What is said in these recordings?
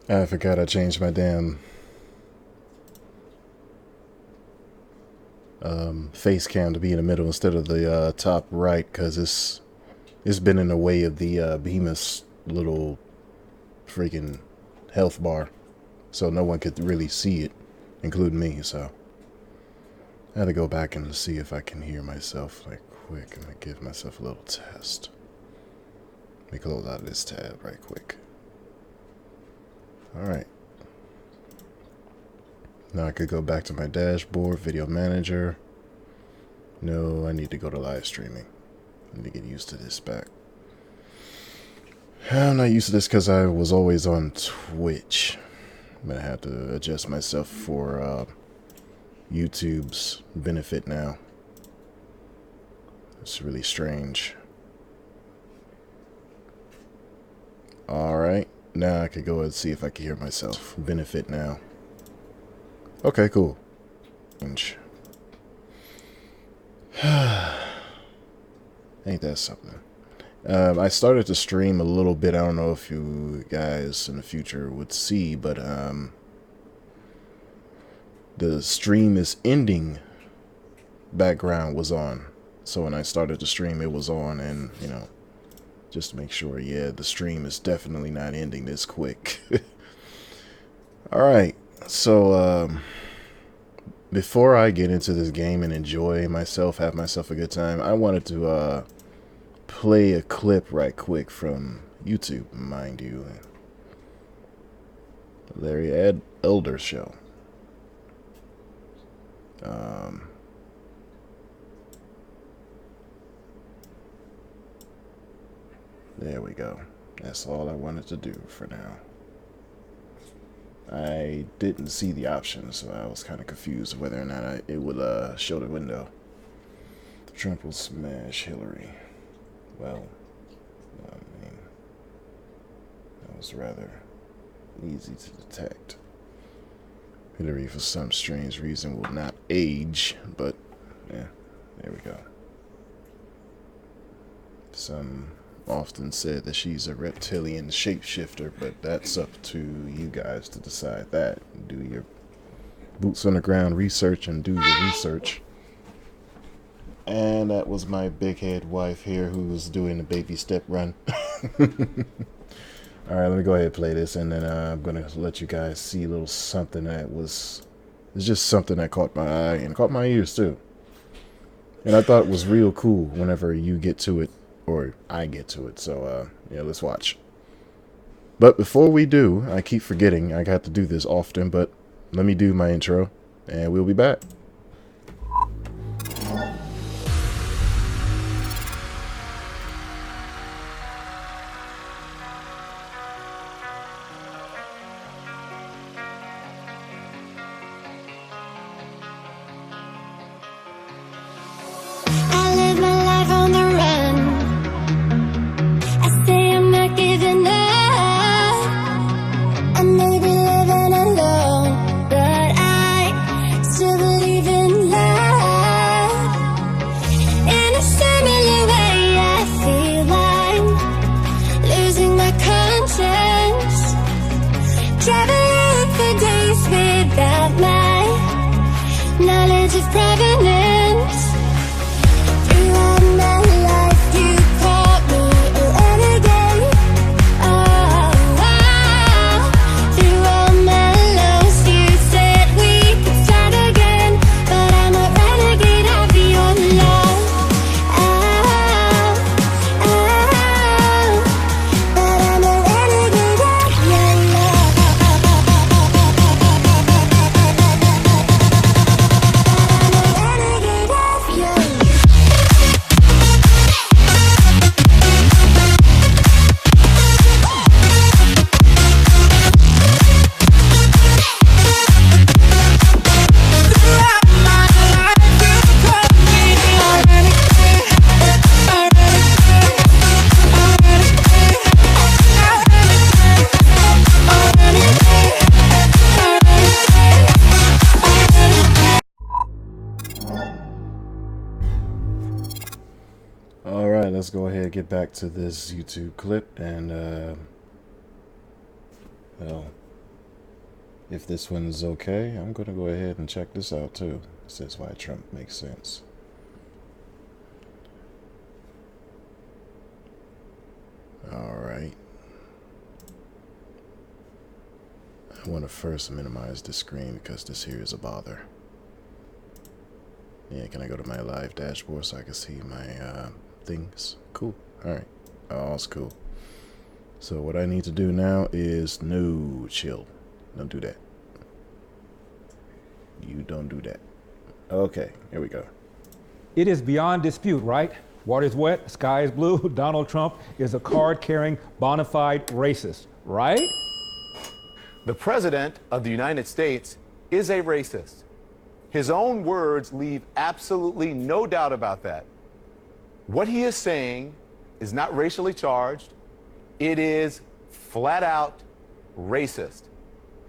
I forgot I changed my damn face cam to be in the middle instead of the top right because it's been in the way of the Behemoth's little freaking health bar, so no one could really see it, including me. So I had to go back and see if I can hear myself like quick. I'm gonna give myself a little test. Let me close out of this tab right quick. All right. Now I could go back to my dashboard, video manager. No, I need to go to live streaming. I need to get used to this back. I'm not used to this because I was always on Twitch. I'm gonna have to adjust myself for YouTube's benefit now. It's really strange. Alright, now I could go and see if I can hear myself. Benefit now. Okay, cool. Ain't that something? I started to stream a little bit. I don't know if you guys in the future would see, but the stream is ending background was on. So when I started to stream, it was on, and you know, just to make sure, yeah, the stream is definitely not ending this quick. Alright, so before I get into this game and enjoy myself, have myself a good time, I wanted to play a clip right quick from YouTube, mind you. Larry Elder Show. There we go. That's all I wanted to do for now. I didn't see the options, so I was kind of confused whether or not it would show the window. Trump will smash Hillary. Well, I mean, that was rather easy to detect. Hillary, for some strange reason, will not age, but yeah, there we go. Some often said that she's a reptilian shapeshifter, but that's up to you guys to decide that. Do your boots on the ground research and do your research. And that was my big head wife here who was doing the baby step run. Alright, let me go ahead and play this, and then I'm going to let you guys see a little something that was... It's just something that caught my eye and caught my ears too. And I thought it was real cool whenever you get to it, or I get to it. So, yeah, let's watch. But before we do, I keep forgetting, I got to do this often, but let me do my intro, and we'll be back. Let's go ahead and get back to this YouTube clip, and well, If this one's okay, I'm going to go ahead and check this out too. This is why Trump makes sense. All right. I want to first minimize the screen because this here is a bother. Yeah, can I go to my live dashboard so I can see my things? Cool. All right. All's cool. So what I need to do now is no, chill. Don't do that. You don't do that. Okay, here we go. It is beyond dispute, right? Water is wet, sky is blue. Donald Trump is a card-carrying, bona fide racist, right? The President of the United States is a racist. His own words leave absolutely no doubt about that. What he is saying is not racially charged. It is flat out racist.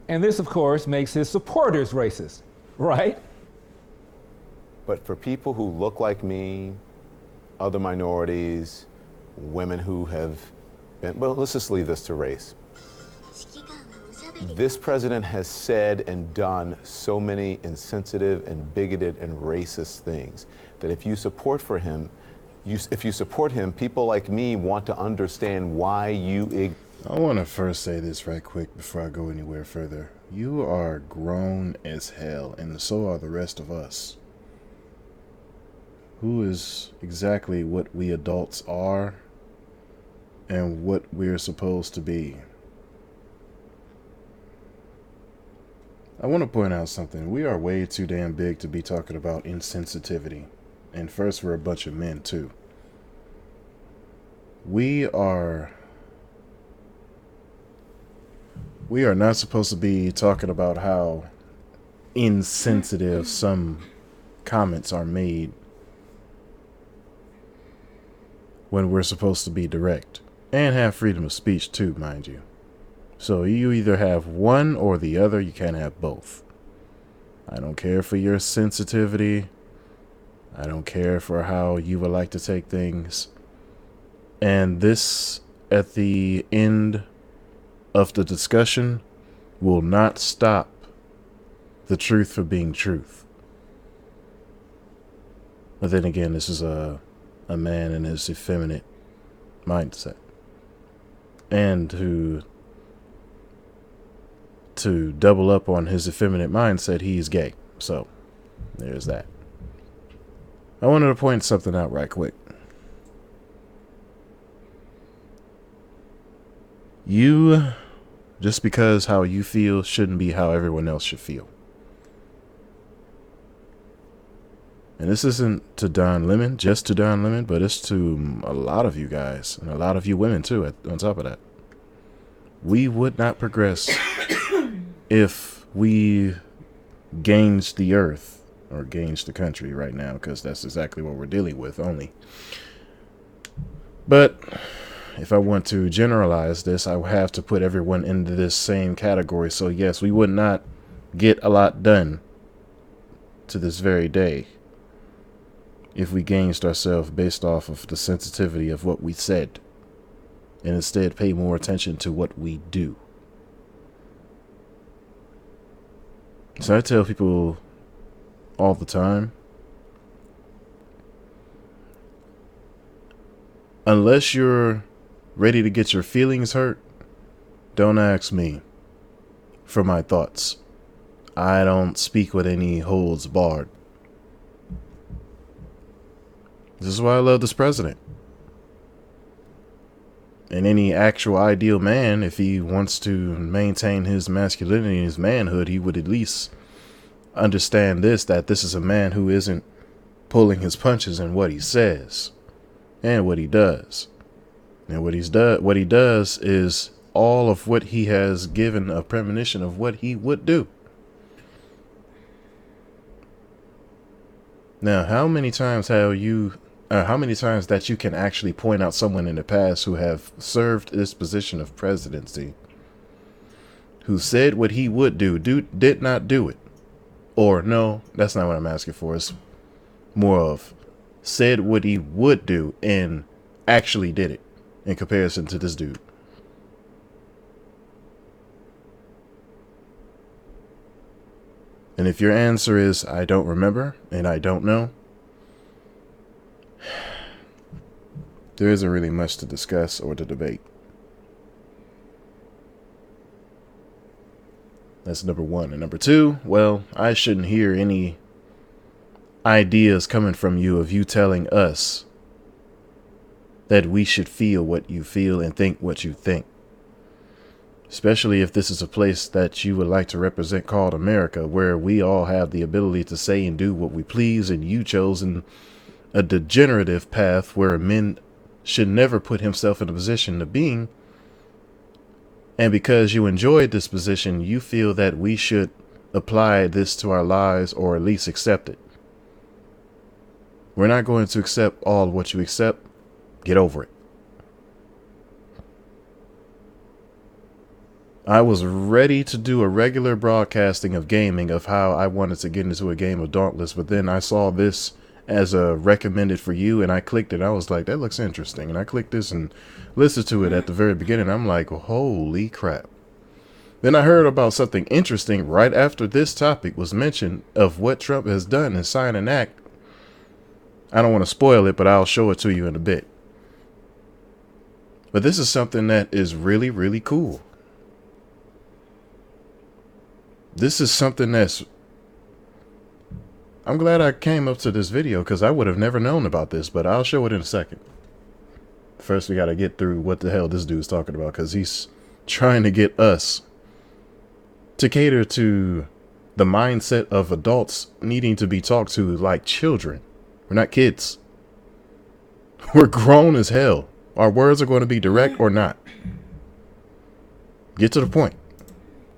And this, of course, makes his supporters racist, right? But for people who look like me, other minorities, women who have been, well, let's just leave this to race. This president has said and done so many insensitive and bigoted and racist things that if you support him, people like me want to understand why you. I want to first say this right quick before I go anywhere further. You are grown as hell, and so are the rest of us. Who is exactly what we adults are and what we're supposed to be. I want to point out something. We are way too damn big to be talking about insensitivity. And first, we're a bunch of men, too. We are not supposed to be talking about how insensitive some comments are made when we're supposed to be direct and have freedom of speech too, mind you. So you either have one or the other. You can't have both. I don't care for your sensitivity. I don't care for how you would like to take things. And this, at the end of the discussion, will not stop the truth from being truth. But then again, this is a man in his effeminate mindset. And to double up on his effeminate mindset, he's gay. So, there's that. I wanted to point something out right quick. You, just because how you feel shouldn't be how everyone else should feel. And this isn't to Don Lemon, just to Don Lemon, but it's to a lot of you guys and a lot of you women too, on top of that. We would not progress if we gauged the earth, or gauged the country right now, because that's exactly what we're dealing with only. But if I want to generalize this, I would have to put everyone into this same category. So yes, we would not get a lot done to this very day if we gauged ourselves based off of the sensitivity of what we said, and instead pay more attention to what we do. So I tell people all the time, unless you're ready to get your feelings hurt, don't ask me for my thoughts. I don't speak with any holds barred. This is why I love this president. And any actual ideal man, if he wants to maintain his masculinity and his manhood, he would at least understand this, that this is a man who isn't pulling his punches in what he says and what he does. And what he does is all of what he has given a premonition of what he would do. Now, how many times that you can actually point out someone in the past who have served this position of presidency, who said what he would did not do it? Or no, that's not what I'm asking for. It's more of said what he would do and actually did it in comparison to this dude. And if your answer is, I don't remember and I don't know, there isn't really much to discuss or to debate. That's number one. And number two, well, I shouldn't hear any ideas coming from you of you telling us that we should feel what you feel and think what you think. Especially if this is a place that you would like to represent called America, where we all have the ability to say and do what we please, and you chosen a degenerative path where a man should never put himself in a position of being. And because you enjoyed this position, you feel that we should apply this to our lives or at least accept it. We're not going to accept all of what you accept. Get over it. I was ready to do a regular broadcasting of gaming of how I wanted to get into a game of Dauntless, but then I saw this as a recommended for you and I clicked it. I was like, that looks interesting. And I clicked this and listened to it at the very beginning. I'm like, holy crap. Then I heard about something interesting right after this topic was mentioned of what Trump has done and signed an act. I don't want to spoil it, but I'll show it to you in a bit. But this is something that is really, really cool. This is something that's... I'm glad I came up to this video because I would have never known about this, but I'll show it in a second. First, we got to get through what the hell this dude's talking about because he's trying to get us to cater to the mindset of adults needing to be talked to like children. We're not kids. We're grown as hell. Our words are going to be direct or not. Get to the point.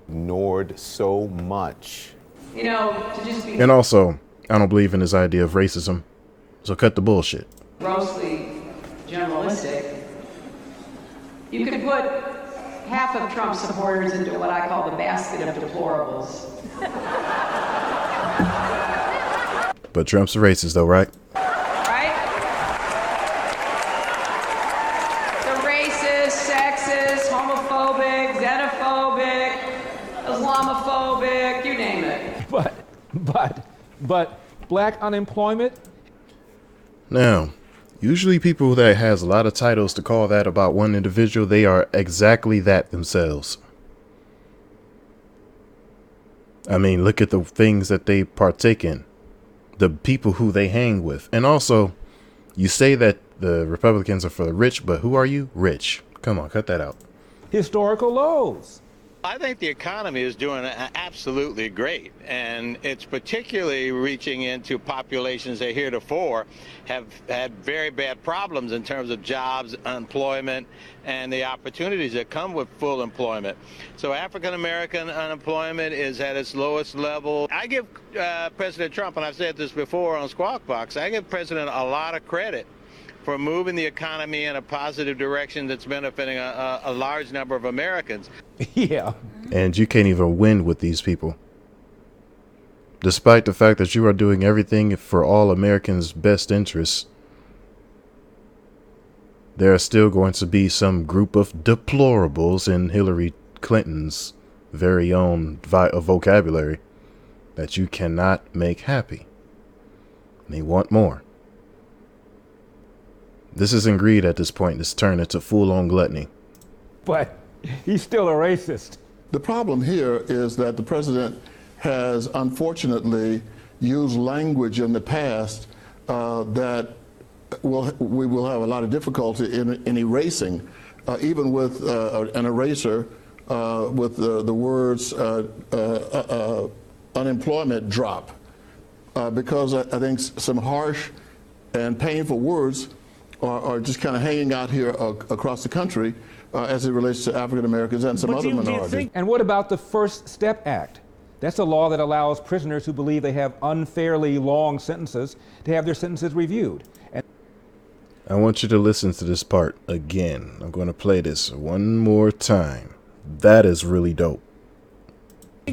Ignored so much. You know, to just be And also, I don't believe in this idea of racism. So cut the bullshit. grossly generalistic, you could put half of Trump supporters into what I call the basket of deplorables. But Trump's a racist though, right? Right? The racist, sexist, homophobic, xenophobic, Islamophobic, you name it. But black unemployment? Now, usually people that has a lot of titles to call that about one individual, they are exactly that themselves. I mean, look at the things that they partake in. The people who they hang with. And also, you say that the Republicans are for the rich, but who are you? Rich. Come on, cut that out. Historical lows. I think the economy is doing absolutely great, and it's particularly reaching into populations that heretofore have had very bad problems in terms of jobs, unemployment, and the opportunities that come with full employment. So African American unemployment is at its lowest level. I give President Trump, and I've said this before on Squawk Box, I give President a lot of credit for moving the economy in a positive direction that's benefiting a large number of Americans. Yeah. And you can't even win with these people. Despite the fact that you are doing everything for all Americans' best interests, there are still going to be some group of deplorables in Hillary Clinton's very own vocabulary that you cannot make happy. And they want more. This isn't greed at this point. It's turned into full-on gluttony. But he's still a racist. The problem here is that the president has unfortunately used language in the past that we will have a lot of difficulty in erasing, even with an eraser with the words unemployment drop, because I think some harsh and painful words are just kind of hanging out here across the country as it relates to African Americans and some other minorities. And what about the First Step Act? That's a law that allows prisoners who believe they have unfairly long sentences to have their sentences reviewed. And I want you to listen to this part again. I'm going to play this one more time. That is really dope.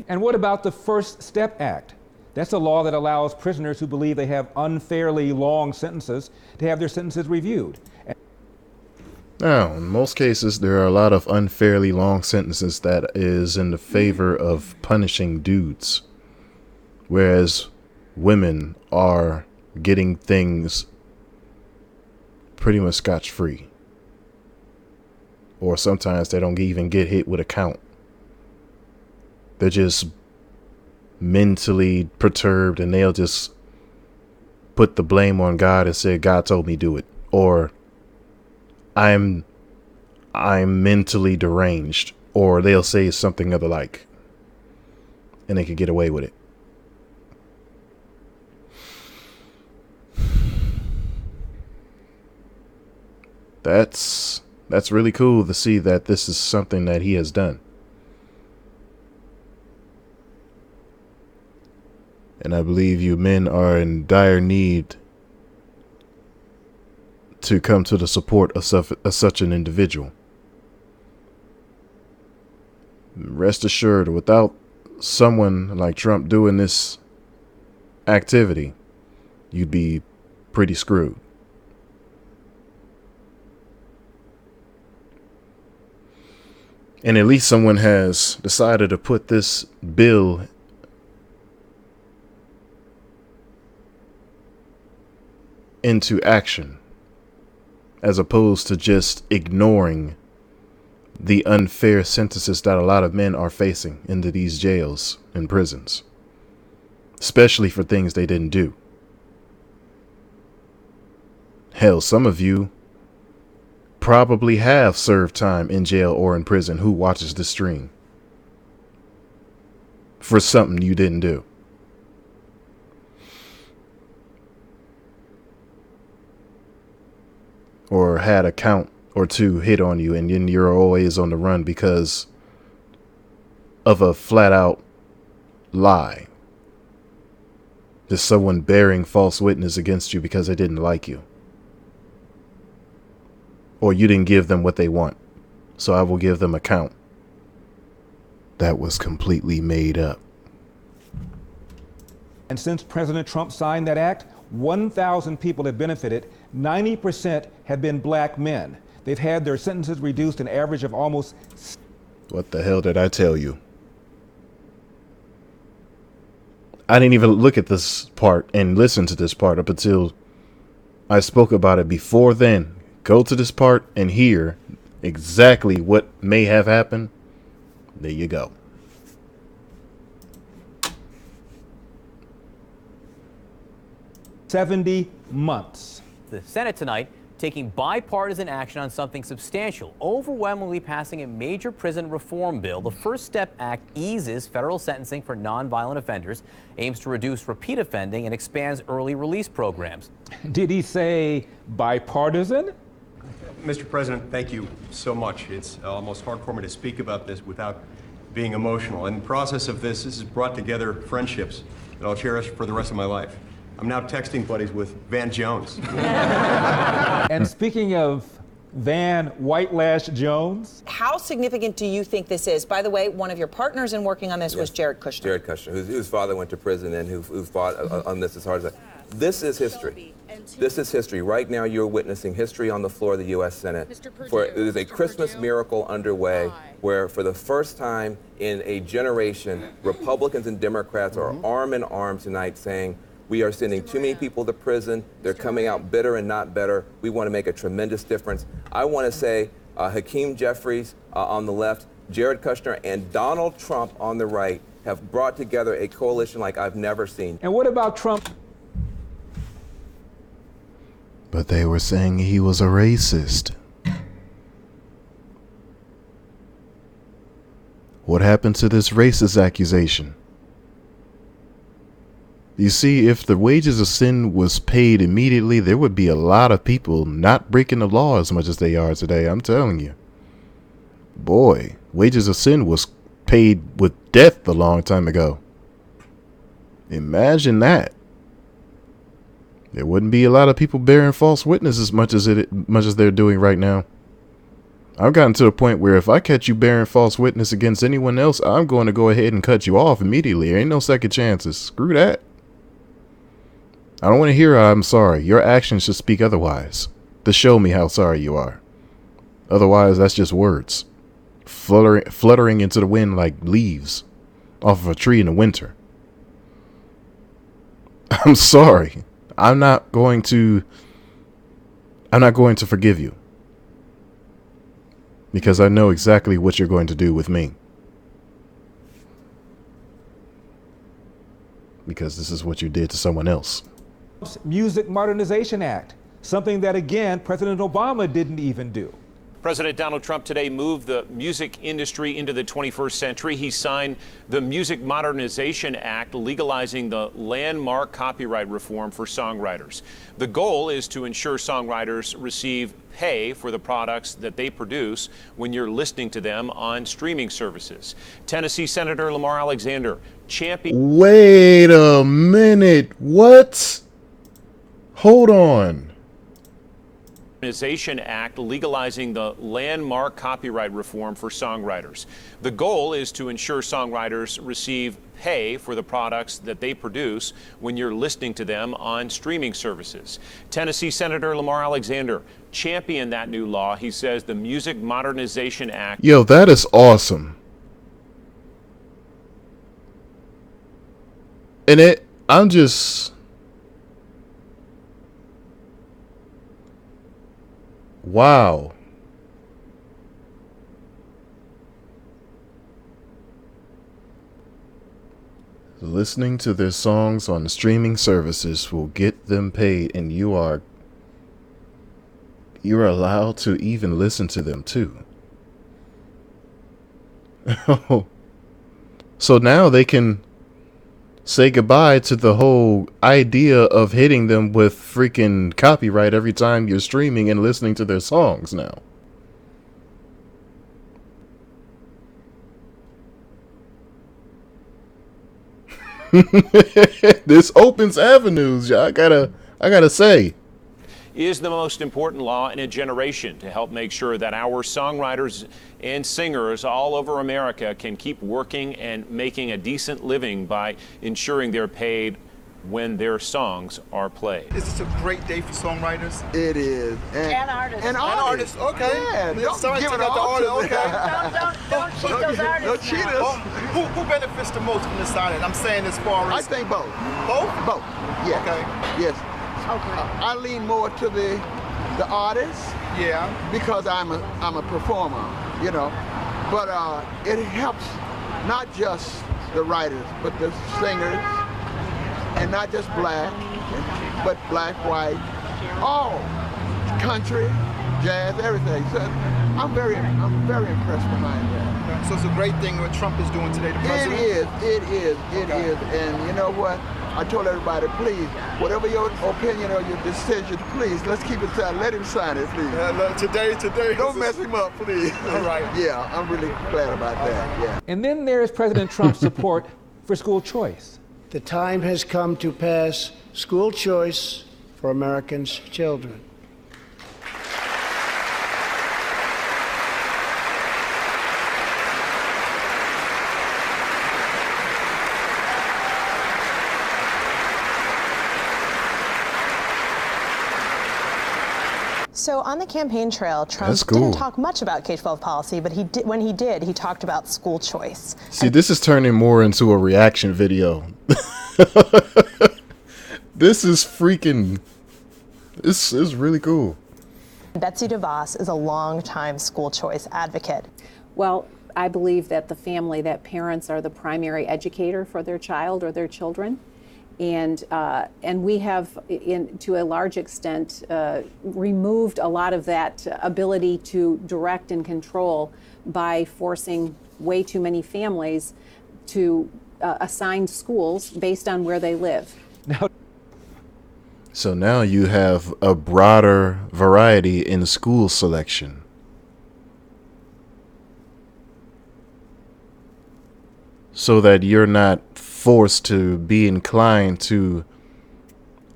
And what about the First Step Act? That's a law that allows prisoners who believe they have unfairly long sentences to have their sentences reviewed. Now, in most cases, there are a lot of unfairly long sentences that is in the favor of punishing dudes. whereas women are getting things pretty much scotch-free. Or sometimes they don't even get hit with a count. They're just mentally perturbed, and they'll just put the blame on God and say, God told me do it. Or I'm mentally deranged. Or they'll say something of the like. And they can get away with it. That's really cool to see that this is something that he has done. And I believe you men are in dire need to come to the support of such an individual. Rest assured, without someone like Trump doing this activity, you'd be pretty screwed. And at least someone has decided to put this bill into action, as opposed to just ignoring the unfair sentences that a lot of men are facing into these jails and prisons, especially for things they didn't do. Hell, some of you probably have served time in jail or in prison who watches this stream for something you didn't do. Or had a count or two hit on you, and then you're always on the run because of a flat out lie. Just someone bearing false witness against you because they didn't like you. Or you didn't give them what they want, so I will give them a count. That was completely made up. And since President Trump signed that act, 1,000 people have benefited. 90% have been black men. They've had their sentences reduced an average of almost... What the hell did I tell you? I didn't even look at this part and listen to this part up until I spoke about it before then. Go to this part and hear exactly what may have happened. There you go. $70 months. The Senate tonight taking bipartisan action on something substantial, overwhelmingly passing a major prison reform bill. The First Step Act eases federal sentencing for nonviolent offenders, aims to reduce repeat offending, and expands early release programs. Did he say bipartisan? Mr. President, thank you so much. It's almost hard for me to speak about this without being emotional. In the process of this has brought together friendships that I'll cherish for the rest of my life. I'm now texting buddies with Van Jones. And speaking of Van White Lash Jones. How significant do you think this is? By the way, one of your partners in working on this was Jared Kushner. Jared Kushner, whose father went to prison and who fought on this as hard as that. This is history. This is history. Right now you're witnessing history on the floor of the U.S. Senate. It is a Christmas miracle underway where for the first time in a generation, Republicans and Democrats are arm in arm tonight saying, we are sending too many people to prison. They're coming out bitter and not better. We want to make a tremendous difference. I want to say Hakeem Jeffries on the left, Jared Kushner, and Donald Trump on the right have brought together a coalition like I've never seen. And what about Trump? But they were saying he was a racist. What happened to this racist accusation? You see, if the wages of sin was paid immediately, there would be a lot of people not breaking the law as much as they are today. I'm telling you. Boy, wages of sin was paid with death a long time ago. Imagine that. There wouldn't be a lot of people bearing false witness as much as they're doing right now. I've gotten to the point where if I catch you bearing false witness against anyone else, I'm going to go ahead and cut you off immediately. There ain't no second chances. Screw that. I don't want to hear I'm sorry. Your actions should speak otherwise to show me how sorry you are. Otherwise, that's just words fluttering into the wind like leaves off of a tree in the winter. I'm sorry. I'm not going to forgive you. Because I know exactly what you're going to do with me. Because this is what you did to someone else. Music Modernization Act, something that, again, President Obama didn't even do. President Donald Trump today moved the music industry into the 21st century. He signed the Music Modernization Act, legalizing the landmark copyright reform for songwriters. The goal is to ensure songwriters receive pay for the products that they produce when you're listening to them on streaming services. Tennessee Senator Lamar Alexander championed. Wait a minute. What? Hold on. Modernization Act, legalizing the landmark copyright reform for songwriters. The goal is to ensure songwriters receive pay for the products that they produce when you're listening to them on streaming services. Tennessee Senator Lamar Alexander championed that new law. He says the Music Modernization Act. Yo, that is awesome. And I'm just... Wow. Listening to their songs on the streaming services will get them paid, and you're allowed to even listen to them too. So now they can say goodbye to the whole idea of hitting them with freaking copyright every time you're streaming and listening to their songs now. This opens avenues, I gotta say. Is the most important law in a generation to help make sure that our songwriters and singers all over America can keep working and making a decent living by ensuring they're paid when their songs are played. Is this a great day for songwriters? It is. And artists. And artists, okay. Yeah, don't give it out all the to artists, them. okay. Don't cheat those artists. Don't cheat us. Oh, who benefits the most from this signing? I'm saying as far as... I think both. Both? Both, yes. Okay. Yes. Okay. I lean more to the artist. Yeah. Because I'm a performer, you know. But it helps not just the writers, but the singers, and not just black, but black, white, all country, jazz, everything. So I'm very impressed behind that. So it's a great thing what Trump is doing today, the president? It is. And you know what? I told everybody, please, whatever your opinion or your decision, please, let's keep it silent. Let him sign it, please. Today. Don't mess him up, please. All right. Yeah, I'm really glad about that, yeah. And then there's President Trump's support for school choice. The time has come to pass school choice for Americans' children. So on the campaign trail, Trump didn't talk much about K-12 policy, but when he did, he talked about school choice. See, this is turning more into a reaction video. This is freaking... This is really cool. Betsy DeVos is a longtime school choice advocate. Well, I believe that the family, that parents are the primary educator for their child or their children. And we have, to a large extent, removed a lot of that ability to direct and control by forcing way too many families to assign schools based on where they live. So now you have a broader variety in school selection. So that you're not forced to be inclined to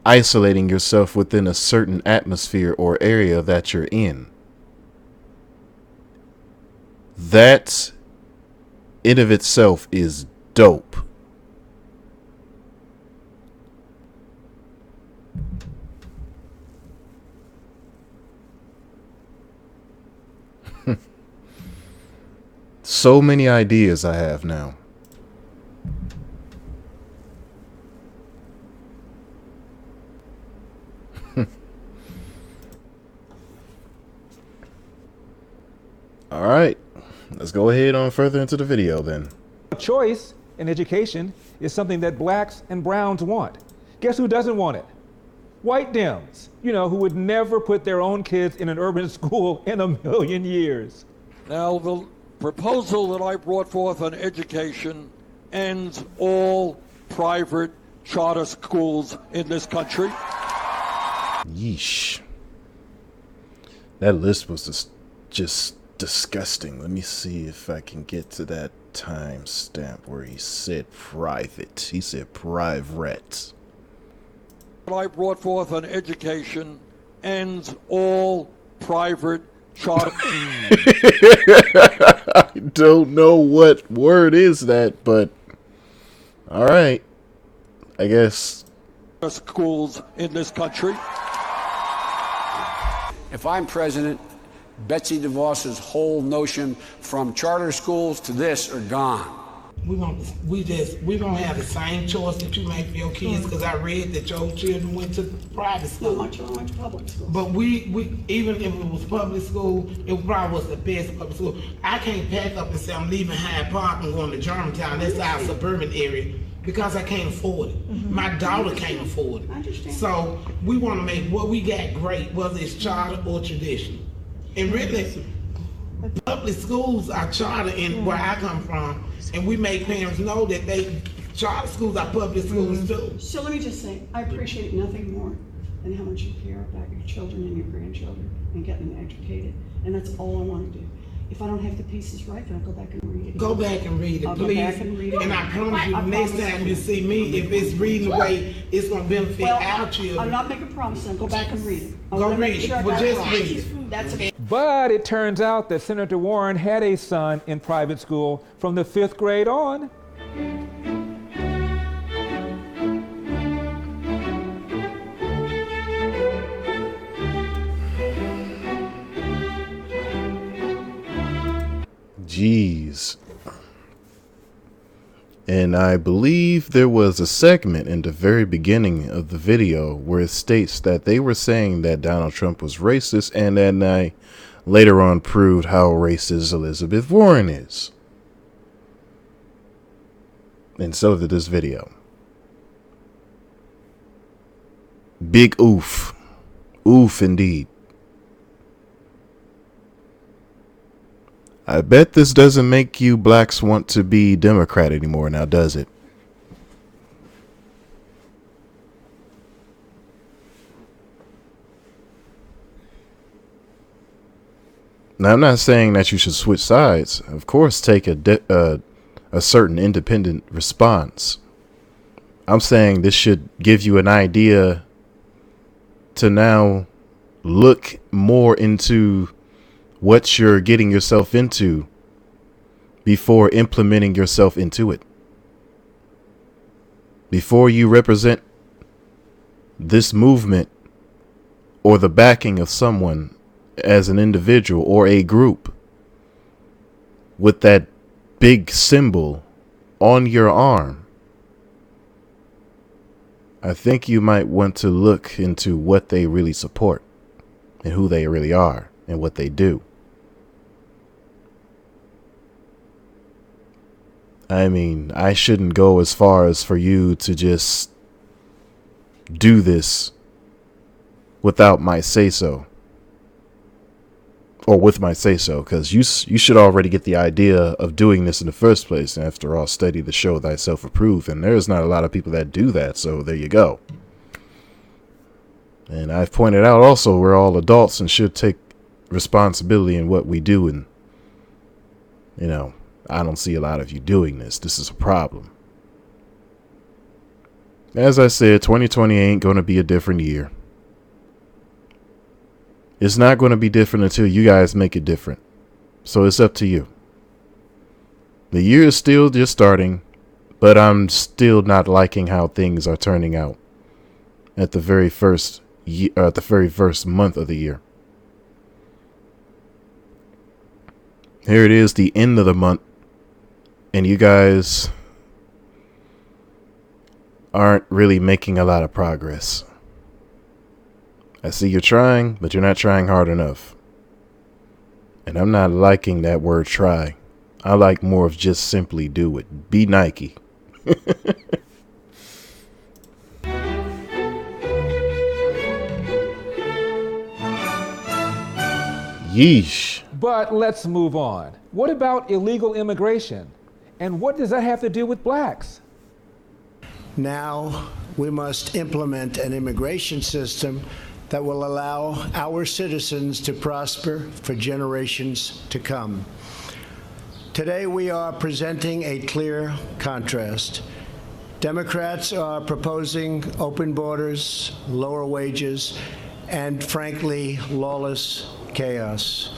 isolating yourself within a certain atmosphere or area that you're in. That in of itself is dope. So many ideas I have now. All right, let's go ahead on further into the video then. Choice in education is something that blacks and browns want. Guess who doesn't want it? White Dems, who would never put their own kids in an urban school in a million years. Now, the proposal that I brought forth on education ends all private charter schools in this country. Yeesh. That list was just disgusting. Let me see if I can get to that timestamp where he said private. He said private. What I brought forth on education ends all private charter. I don't know what word is that, but all right. I guess. Schools in this country. If I'm president, Betsy DeVos's whole notion from charter schools to this are gone. We don't have the same choice that you make for your kids, because I read that your children went to private school. No, my children went to public school. But we even if it was public school, it probably was the best public school. I can't pack up and say I'm leaving Hyde Park and going to Germantown. That's our suburban area, because I can't afford it. My daughter can't afford it. I understand. So we want to make what we got great, whether it's charter or traditional. And really, public schools are charter in where I come from, and we make parents know that charter schools are public schools too. So let me just say, I appreciate nothing more than how much you care about your children and your grandchildren and getting them educated, and that's all I want to do. If I don't have the pieces right, then I'll go back and read it. Go back and read it, I'll please. Go back and read it. And I promise you, next time you see me, if it's reading the way it's going to benefit our children. I'm not making promises. Go back and read it. Go read it. Well, just read it. That's okay. But it turns out that Senator Warren had a son in private school from the 5th grade on. Jeez. And I believe there was a segment in the very beginning of the video where it states that they were saying that Donald Trump was racist, and then I later on proved how racist Elizabeth Warren is. And so did this video. Big oof. Oof indeed. I bet this doesn't make you blacks want to be Democrat anymore now, does it? Now, I'm not saying that you should switch sides. Of course, take a certain independent response. I'm saying this should give you an idea to now look more into what you're getting yourself into before implementing yourself into it. Before you represent this movement or the backing of someone as an individual or a group with that big symbol on your arm, I think you might want to look into what they really support and who they really are and what they do. I mean, I shouldn't go as far as for you to just do this without my say-so. Or with my say-so, because you should already get the idea of doing this in the first place. And after all, study to show thyself approved. And there's not a lot of people that do that, so there you go. And I've pointed out also we're all adults and should take responsibility in what we do. And, you know, I don't see a lot of you doing this. This is a problem. As I said, 2020 ain't going to be a different year. It's not going to be different until you guys make it different. So it's up to you. The year is still just starting, but I'm still not liking how things are turning out at the very first month of the year. Here it is, the end of the month, and you guys aren't really making a lot of progress. I see you're trying, but you're not trying hard enough. And I'm not liking that word try. I like more of just simply do it. Be Nike. Yeesh. But let's move on. What about illegal immigration? And what does that have to do with blacks? Now we must implement an immigration system that will allow our citizens to prosper for generations to come. Today we are presenting a clear contrast. Democrats are proposing open borders, lower wages, and frankly, lawless chaos.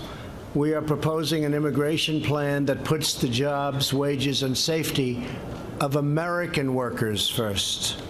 We are proposing an immigration plan that puts the jobs, wages, and safety of American workers first.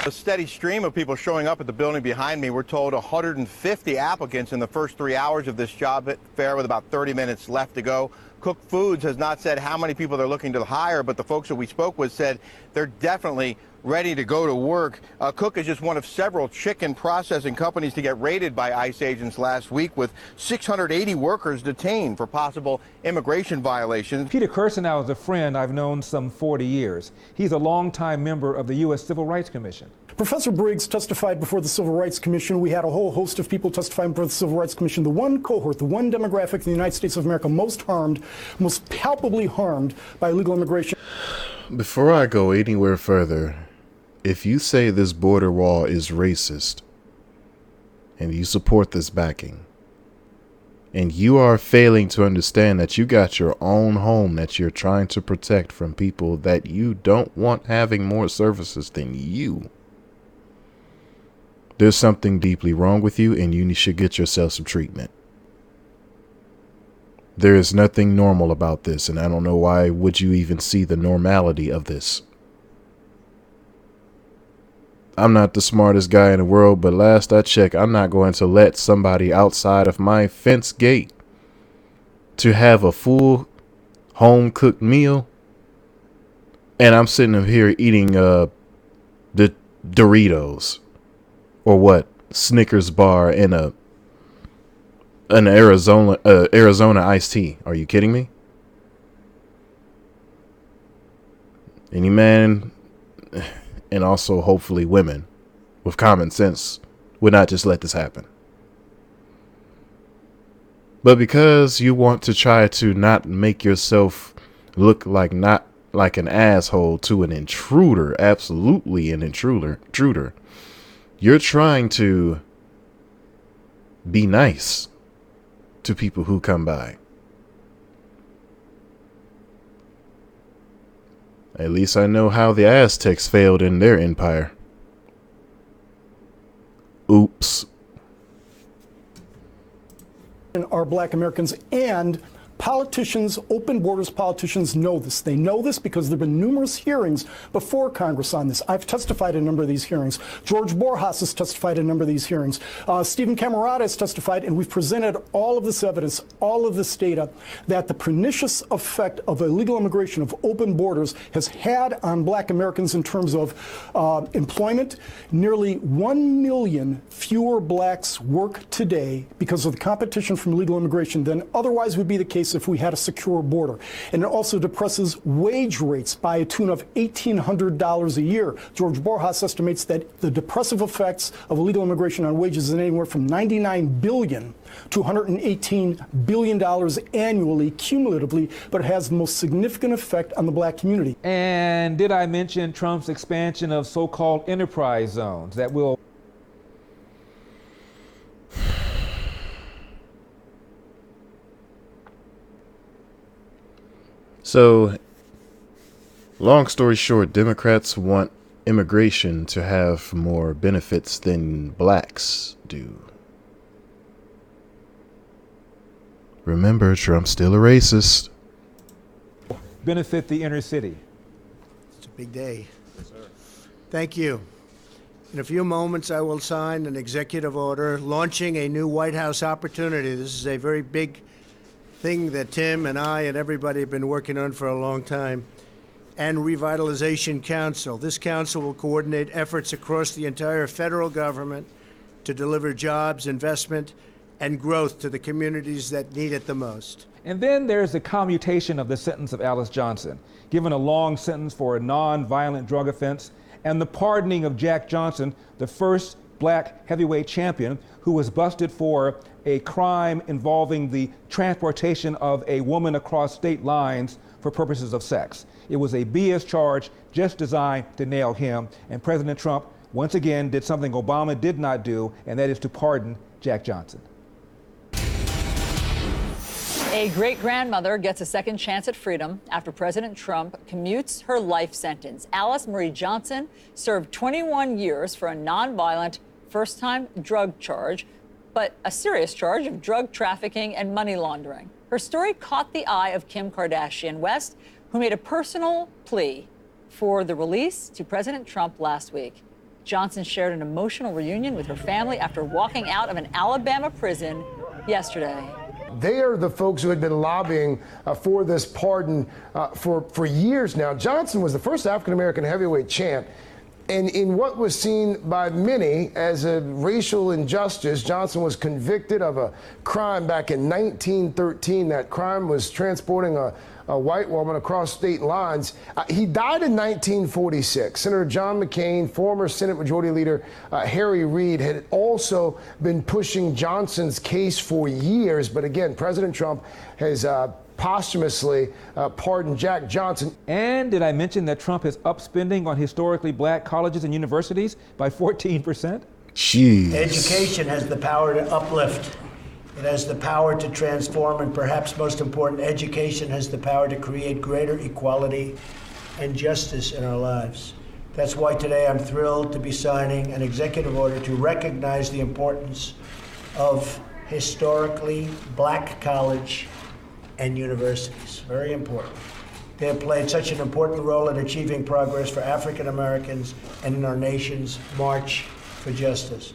A steady stream of people showing up at the building behind me. We're told 150 applicants in the first 3 hours of this job fair with about 30 minutes left to go. Cook Foods has not said how many people they're looking to hire, but the folks that we spoke with said they're definitely ready to go to work. Cook is just one of several chicken processing companies to get raided by ICE agents last week, with 680 workers detained for possible immigration violations. Peter Kirsanow is a friend I've known some 40 years. He's a longtime member of the U.S. Civil Rights Commission. Professor Briggs testified before the Civil Rights Commission. We had a whole host of people testifying before the Civil Rights Commission. The one cohort, the one demographic in the United States of America most harmed, most palpably harmed by illegal immigration. Before I go anywhere further, if you say this border wall is racist and you support this backing, and you are failing to understand that you got your own home that you're trying to protect from people that you don't want having more services than you, there's something deeply wrong with you, and you should get yourself some treatment. There is nothing normal about this, and I don't know why would you even see the normality of this. I'm not the smartest guy in the world, but last I checked, I'm not going to let somebody outside of my fence gate to have a full home-cooked meal, and I'm sitting up here eating the Doritos. Or what? Snickers bar and an Arizona iced tea. Are you kidding me? Any man, and also hopefully women with common sense, would not just let this happen. But because you want to try to not make yourself look like not like an asshole to an intruder, absolutely an intruder, you're trying to be nice to people who come by. At least I know how the Aztecs failed in their empire. Oops. Are black Americans, and politicians, open borders politicians know this. They know this because there have been numerous hearings before Congress on this. I've testified in a number of these hearings. George Borjas has testified in a number of these hearings. Stephen Camarada has testified, and we've presented all of this evidence, all of this data, that the pernicious effect of illegal immigration, of open borders, has had on black Americans in terms of employment. Nearly 1 million fewer blacks work today because of the competition from illegal immigration than otherwise would be the case if we had a secure border. And it also depresses wage rates by a tune of $1,800 a year. George Borjas estimates that the depressive effects of illegal immigration on wages is anywhere from $99 billion to $118 billion annually, cumulatively, but it has the most significant effect on the black community. And did I mention Trump's expansion of so-called enterprise zones that will... So, long story short, Democrats want immigration to have more benefits than blacks do. Remember, Trump's still a racist. benefit the inner city? It's a big day. Yes, sir. Thank you. In a few moments, I will sign an executive order launching a new White House opportunity. This is a very big thing that Tim and I and everybody have been working on for a long time. And Revitalization Council. This council will coordinate efforts across the entire federal government to deliver jobs, investment, and growth to the communities that need it the most. And then there's the commutation of the sentence of Alice Johnson, given a long sentence for a non-violent drug offense, and the pardoning of Jack Johnson, the first black heavyweight champion who was busted for a crime involving the transportation of a woman across state lines for purposes of sex. It was a BS charge just designed to nail him, and President Trump once again did something Obama did not do, and that is to pardon Jack Johnson. A great-grandmother gets a second chance at freedom after President Trump commutes her life sentence. Alice Marie Johnson served 21 years for a nonviolent first-time drug charge, but a serious charge of drug trafficking and money laundering. Her story caught the eye of Kim Kardashian West, who made a personal plea for the release to President Trump last week. Johnson shared an emotional reunion with her family after walking out of an Alabama prison yesterday. They are the folks who had been lobbying for this pardon for years now. Johnson was the first African-American heavyweight champ. And in what was seen by many as a racial injustice, Johnson was convicted of a crime back in 1913. That crime was transporting a white woman across state lines. He died in 1946. Senator John McCain, former Senate Majority Leader Harry Reid had also been pushing Johnson's case for years. But again, President Trump has posthumously pardoned Jack Johnson. And did I mention that Trump has upped spending on historically black colleges and universities by 14%? Jeez. Education has the power to uplift. It has the power to transform, and perhaps most important, education has the power to create greater equality and justice in our lives. That's why today I'm thrilled to be signing an executive order to recognize the importance of historically black college and universities. Very important. They have played such an important role in achieving progress for African Americans and in our nation's march for justice.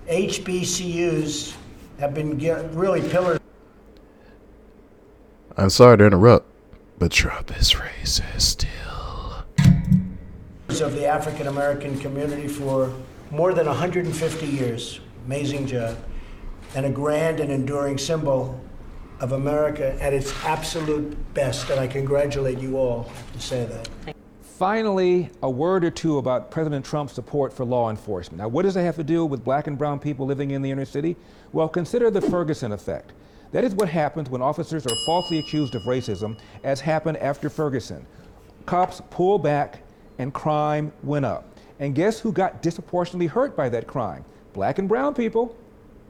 HBCUs have been really pillars. I'm sorry to interrupt, but Trump is racist still. Of the African American community for more than 150 years. Amazing job. And a grand and enduring symbol of America at its absolute best. And I congratulate you all to say that. Finally, a word or two about President Trump's support for law enforcement. Now, what does that have to do with black and brown people living in the inner city? Well, consider the Ferguson effect. That is what happens when officers are falsely accused of racism, as happened after Ferguson. Cops pull back and crime went up. And guess who got disproportionately hurt by that crime? Black and brown people.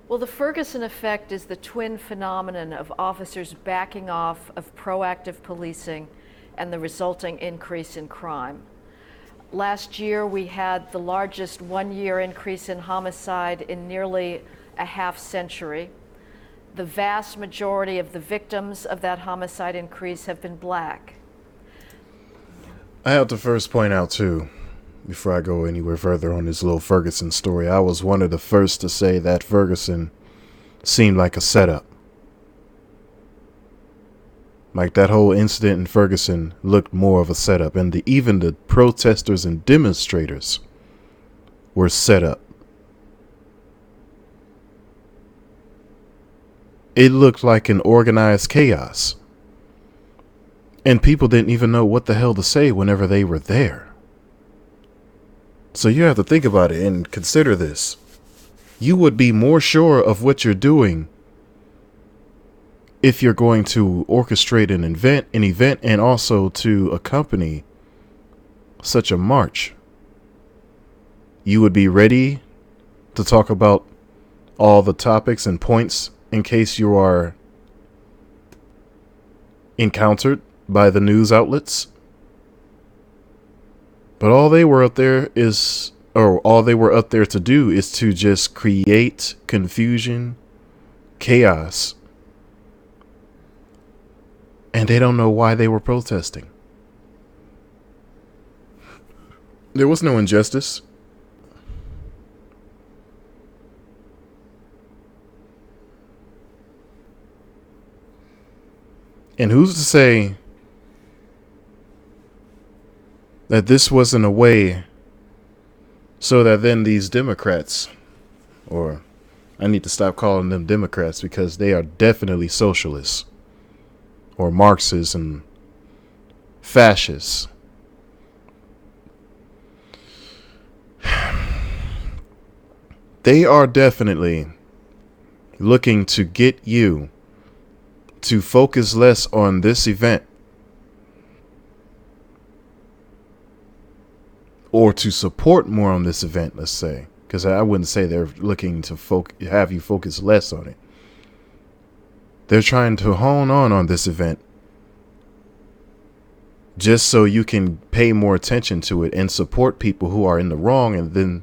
Well, the Ferguson effect is the twin phenomenon of officers backing off of proactive policing and the resulting increase in crime. Last year, we had the largest one-year increase in homicide in nearly a half century. The vast majority of the victims of that homicide increase have been black. I have to first point out, too, before I go anywhere further on this little Ferguson story, I was one of the first to say that Ferguson seemed like a setup. Like that whole incident in Ferguson looked more of a setup, and even the protesters and demonstrators were set up. It looked like an organized chaos. And people didn't even know what the hell to say whenever they were there. So you have to think about it and consider this. You would be more sure of what you're doing if you're going to orchestrate an event and also to accompany such a march. You would be ready to talk about all the topics and points in case you are encountered by the news outlets. But all they were up there to do is to just create confusion, chaos. And they don't know why they were protesting. There was no injustice. And who's to say that this wasn't a way so that then these Democrats, or I need to stop calling them Democrats because they are definitely socialists or Marxists and fascists. They are definitely looking to get you to focus less on this event or to support more on this event, let's say, because I wouldn't say they're looking to have you focus less on it. They're trying to hone on this event just so you can pay more attention to it and support people who are in the wrong and then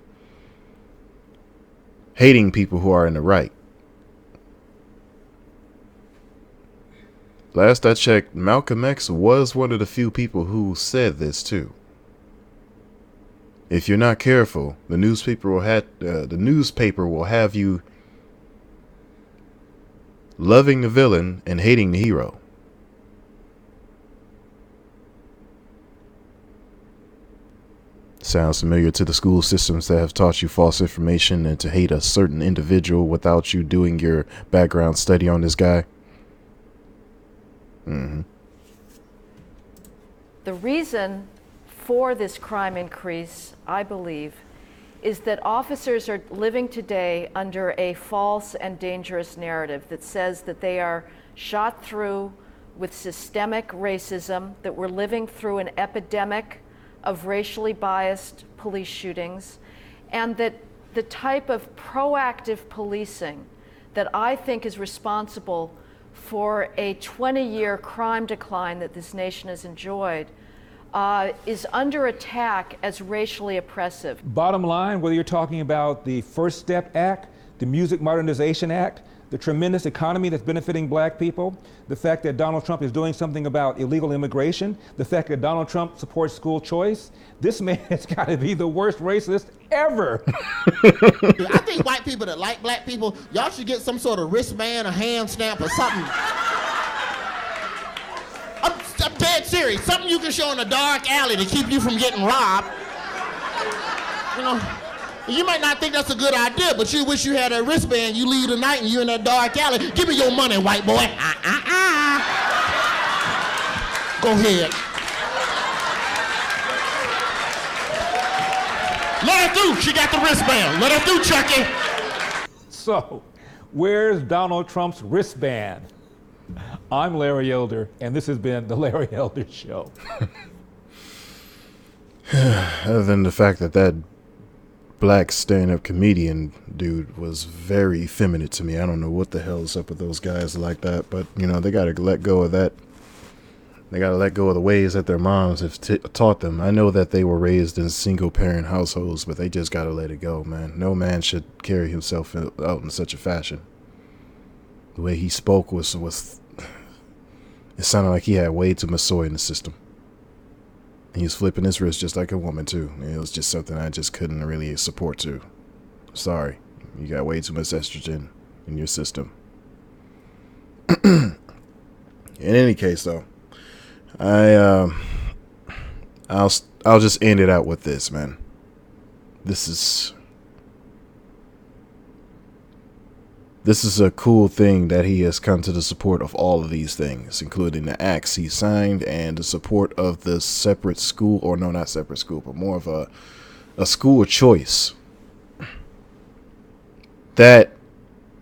hating people who are in the right. Last I checked, Malcolm X was one of the few people who said this too. If you're not careful, the newspaper will have you loving the villain and hating the hero. Sounds familiar to the school systems that have taught you false information and to hate a certain individual without you doing your background study on this guy. The reason for this crime increase, I believe, is that officers are living today under a false and dangerous narrative that says that they are shot through with systemic racism, that we're living through an epidemic of racially biased police shootings, and that the type of proactive policing that I think is responsible for a 20-year crime decline that this nation has enjoyed is under attack as racially oppressive. Bottom line, whether you're talking about the First Step Act, the Music Modernization Act, the tremendous economy that's benefiting black people, the fact that Donald Trump is doing something about illegal immigration, the fact that Donald Trump supports school choice, this man has got to be the worst racist ever. I think white people that like black people, y'all should get some sort of wristband, a hand stamp, or something. I'm dead serious. Something you can show in a dark alley to keep you from getting robbed. You know, you might not think that's a good idea, but you wish you had a wristband. You leave tonight and you're in that dark alley. Give me your money, white boy. Go ahead. Let her through. She got the wristband. Let her through, Chucky. So, where's Donald Trump's wristband? I'm Larry Elder, and this has been The Larry Elder Show. Other than the fact that black stand-up comedian dude was very effeminate to me. I don't know what the hell is up with those guys like that, but, you know, they got to let go of that. They got to let go of the ways that their moms have taught them. I know that they were raised in single-parent households, but they just got to let it go, man. No man should carry himself out in such a fashion. The way he spoke was it sounded like he had way too much soy in the system. He was flipping his wrist just like a woman, too. It was just something I just couldn't really support, too. Sorry. You got way too much estrogen in your system. In any case, though, I'll just end it out with this, man. This is a cool thing that he has come to the support of all of these things, including the acts he signed and the support of the separate school, or no, not separate school, but more of a school choice. That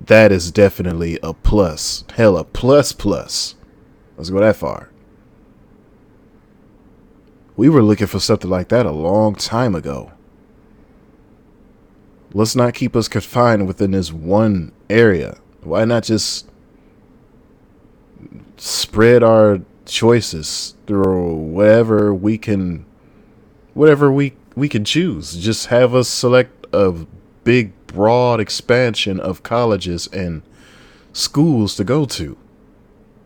is definitely a plus. Hell, a plus. Let's go that far. We were looking for something like that a long time ago. Let's not keep us confined within this one area. Why not just spread our choices through whatever we can choose? Just have us select a big, broad expansion of colleges and schools to go to.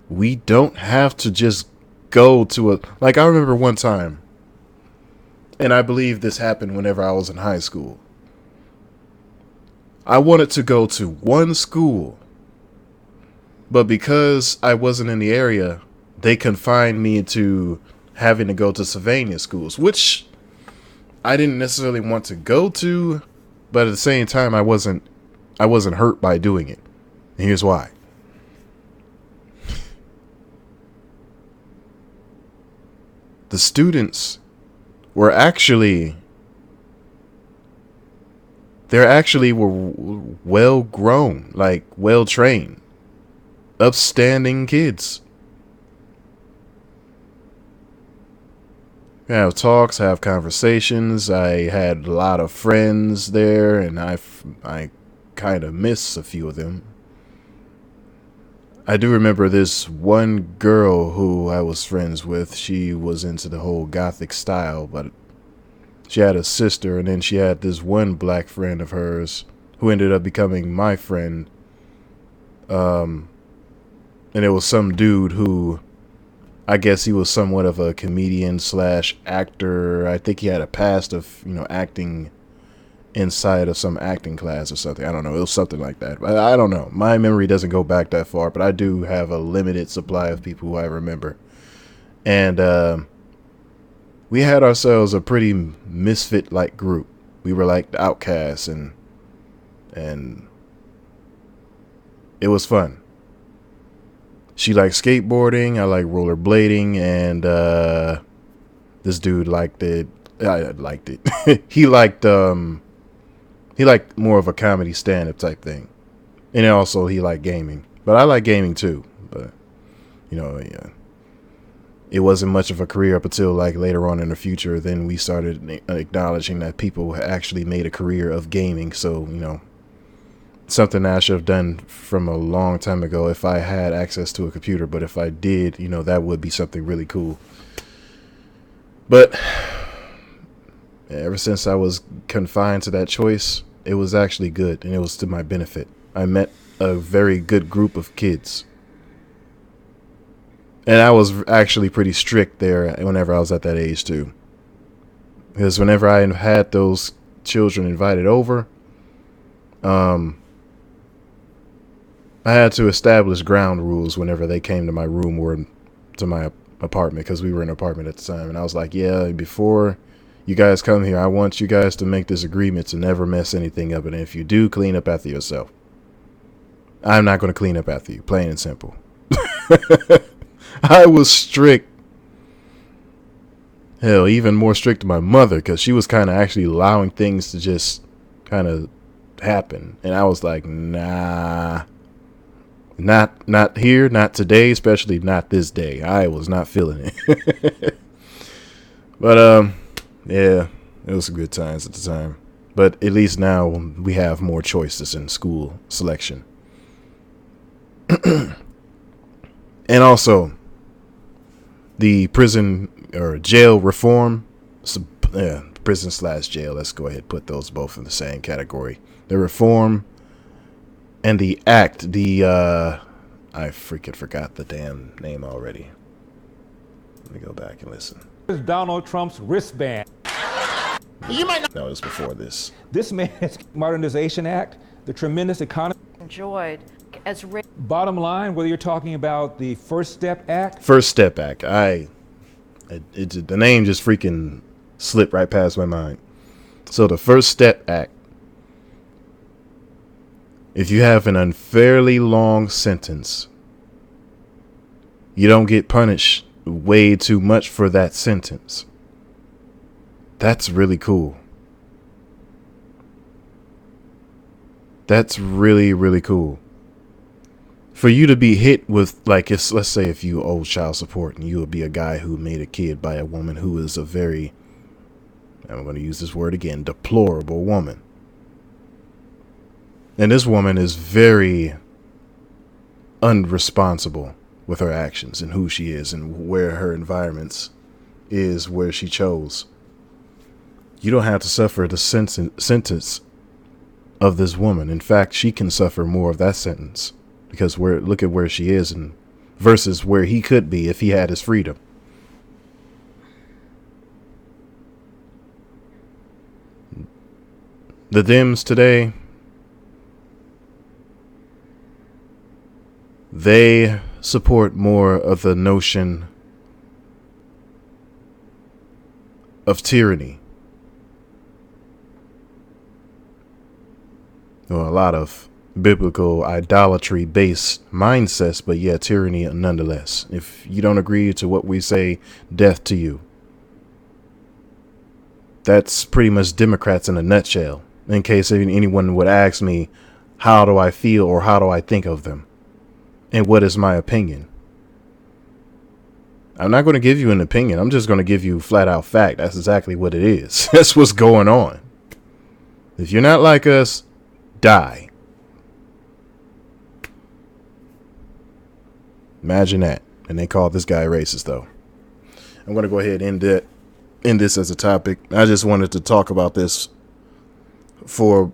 We don't have to just go to like I remember one time, and I believe this happened whenever I was in high school. I wanted to go to one school, but because I wasn't in the area, they confined me to having to go to Sylvania schools, which I didn't necessarily want to go to, but at the same time, I wasn't I wasn't hurt by doing it. And here's why. The students were actually were well grown, like well trained, upstanding kids. Have talks, have conversations. I had a lot of friends there, and I kind of miss a few of them. I do remember this one girl who I was friends with. She was into the whole gothic style, but she had a sister, and then she had this one black friend of hers who ended up becoming my friend. And it was some dude who, I guess he was somewhat of a comedian / actor. I think he had a past of, acting inside of some acting class or something. I don't know. It was something like that. But I don't know. My memory doesn't go back that far, but I do have a limited supply of people who I remember. And we had ourselves a pretty misfit-like group. We were like the outcasts, and it was fun. She liked skateboarding, I like rollerblading, and this dude liked it. I liked it. He liked more of a comedy stand-up type thing. And also he liked gaming. But I like gaming too. But yeah. It wasn't much of a career up until like later on in the future. Then we started acknowledging that people actually made a career of gaming. So, something that I should have done from a long time ago if I had access to a computer. But if I did, that would be something really cool. But ever since I was confined to that choice, it was actually good, and it was to my benefit. I met a very good group of kids. And I was actually pretty strict there whenever I was at that age too. Because whenever I had those children invited over, I had to establish ground rules whenever they came to my room or to my apartment, because we were in an apartment at the time. And I was like, yeah, before you guys come here, I want you guys to make this agreement to never mess anything up. And if you do, clean up after yourself. I'm not going to clean up after you, plain and simple. I was strict. Hell, even more strict to my mother, because she was kind of actually allowing things to just kind of happen. And I was like, nah, not here, not today, especially not this day. I was not feeling it. But yeah, it was some good times at the time. But at least now we have more choices in school selection. And also the prison or jail reform, prison / jail. Let's go ahead and put those both in the same category. The reform and the act, I freaking forgot the damn name already. Let me go back and listen. Donald Trump's wristband. You might not. No, it was before this. This man's Modernization Act, the tremendous economy. Enjoyed as bottom line, whether you're talking about the First Step Act. First Step Act. The name just freaking slipped right past my mind. So the First Step Act. If you have an unfairly long sentence, you don't get punished way too much for that sentence. That's really cool. That's really, really cool. For you to be hit with, like, let's say if you owe child support and you would be a guy who made a kid by a woman who is a very, I'm going to use this word again, deplorable woman. And this woman is very unresponsible with her actions and who she is and where her environments is, where she chose. You don't have to suffer the sentence of this woman. In fact, she can suffer more of that sentence because look at where she is and versus where he could be if he had his freedom. The Dems today, they support more of the notion of tyranny. Well, a lot of biblical idolatry based mindsets, but yeah, tyranny nonetheless. If you don't agree to what we say, death to you. That's pretty much Democrats in a nutshell. In case anyone would ask me, how do I feel or how do I think of them? And what is my opinion? I'm not going to give you an opinion. I'm just going to give you flat out fact. That's exactly what it is. That's what's going on. If you're not like us, die. Imagine that. And they call this guy racist, though. I'm going to go ahead and end this as a topic. I just wanted to talk about this for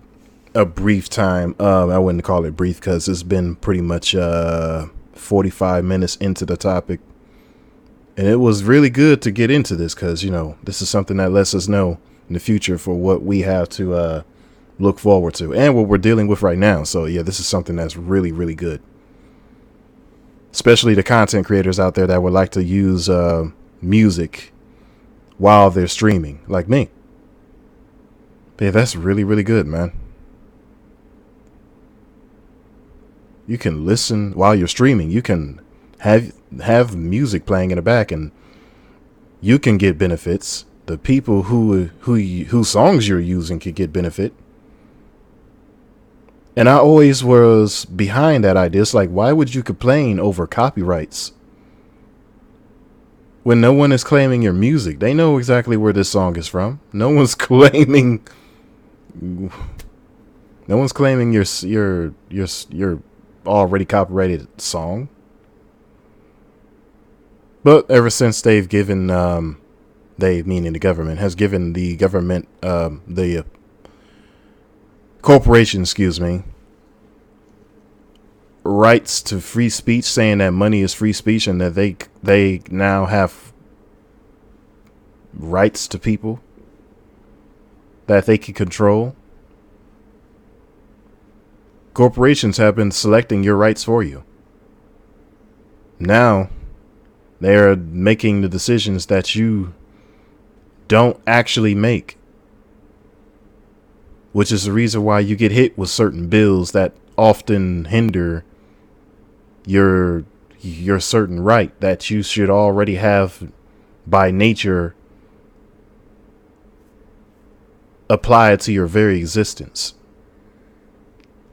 a brief time. I wouldn't call it brief because it's been pretty much 45 minutes into the topic. And it was really good to get into this because, you know, this is something that lets us know in the future for what we have to look forward to and what we're dealing with right now. So, yeah, this is something that's really, really good. Especially the content creators out there that would like to use music while they're streaming, like me. But yeah, that's really, really good, man. You can listen while you're streaming. You can have music playing in the back, and you can get benefits. The people whose songs you're using could get benefit. And I always was behind that idea. It's like, why would you complain over copyrights when no one is claiming your music? They know exactly where this song is from. No one's claiming your already copyrighted song. But ever since they've given they, meaning the government, has given the government the corporation, excuse me, rights to free speech, saying that money is free speech and that they now have rights to people that they can control. Corporations have been selecting your rights for you. Now they're making the decisions that you don't actually make, which is the reason why you get hit with certain bills that often hinder your certain right that you should already have by nature applied to your very existence.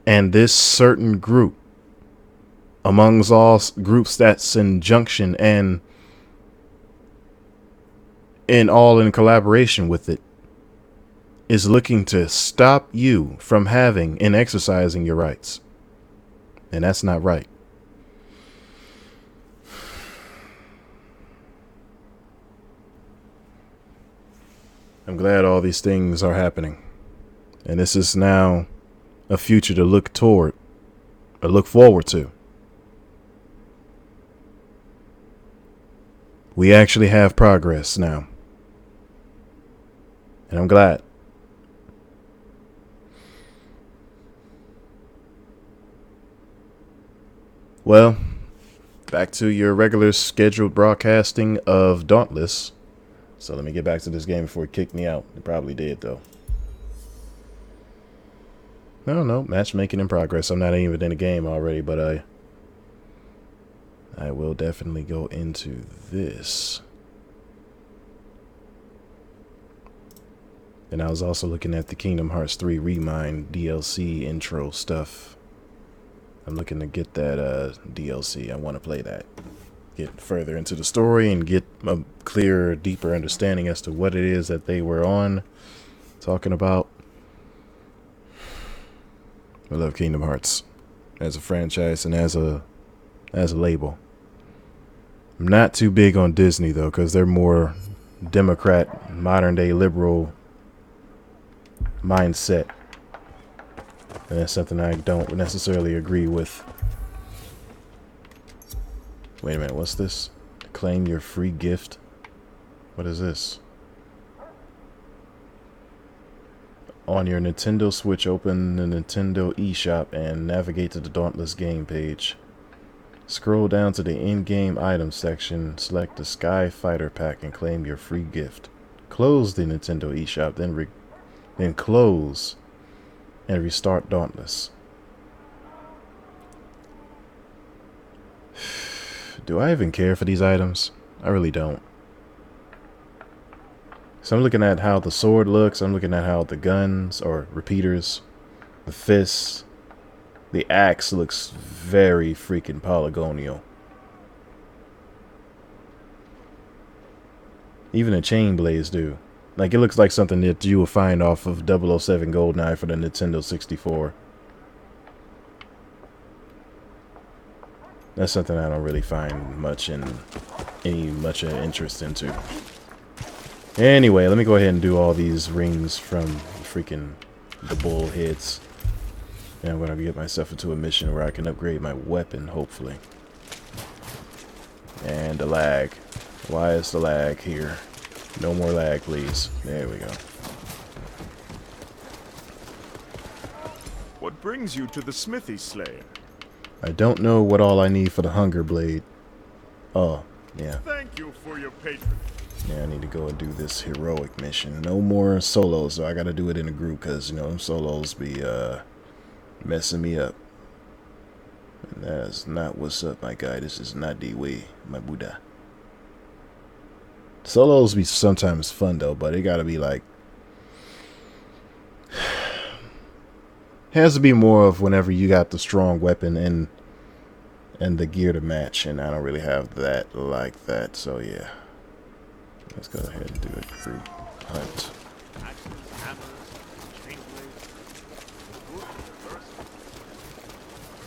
And this certain group, amongst all groups that's in junction and in collaboration with it, is looking to stop you from having and exercising your rights. And that's not right. I'm glad all these things are happening. And this is now a future to look toward, or look forward to. We actually have progress now. And I'm glad. Well, back to your regular scheduled broadcasting of Dauntless. So let me get back to this game before it kicked me out. It probably did, though. No, matchmaking in progress. I'm not even in the game already, but I will definitely go into this. And I was also looking at the Kingdom Hearts 3 Remind DLC intro stuff. I'm looking to get that DLC. I want to play that. Get further into the story and get a clearer, deeper understanding as to what it is that they were talking about. I love Kingdom Hearts as a franchise and as a label. I'm not too big on Disney though, because they're more Democrat, modern day liberal mindset. And that's something I don't necessarily agree with. Wait a minute, what's this? Claim your free gift? What is this? On your Nintendo Switch, open the Nintendo eShop and navigate to the Dauntless game page. Scroll down to the in-game items section, select the Sky Fighter pack and claim your free gift. Close the Nintendo eShop, then close and restart Dauntless. Do I even care for these items? I really don't. So I'm looking at how the sword looks. I'm looking at how the guns or repeaters, the fists, the axe looks very freaking polygonal. Even the chain blades do. Like, it looks like something that you will find off of 007 Goldeneye for the Nintendo 64. That's something I don't really find much interest into. Anyway, let me go ahead and do all these rings from freaking the bull heads. And I'm going to get myself into a mission where I can upgrade my weapon, hopefully. And the lag. Why is the lag here? No more lag, please. There we go. What brings you to the smithy, Slayer? I don't know what all I need for the hunger blade. Oh, yeah. Thank you for your patronage. Yeah, I need to go and do this heroic mission. No more solos, so I gotta do it in a group, because, you know, them solos be, messing me up. And that is not what's up, my guy. This is not the way, my Buddha. Solos be sometimes fun, though, but it gotta be, like... has to be more of whenever you got the strong weapon and the gear to match, and I don't really have that like that, so yeah. Let's go ahead and do a group hunt.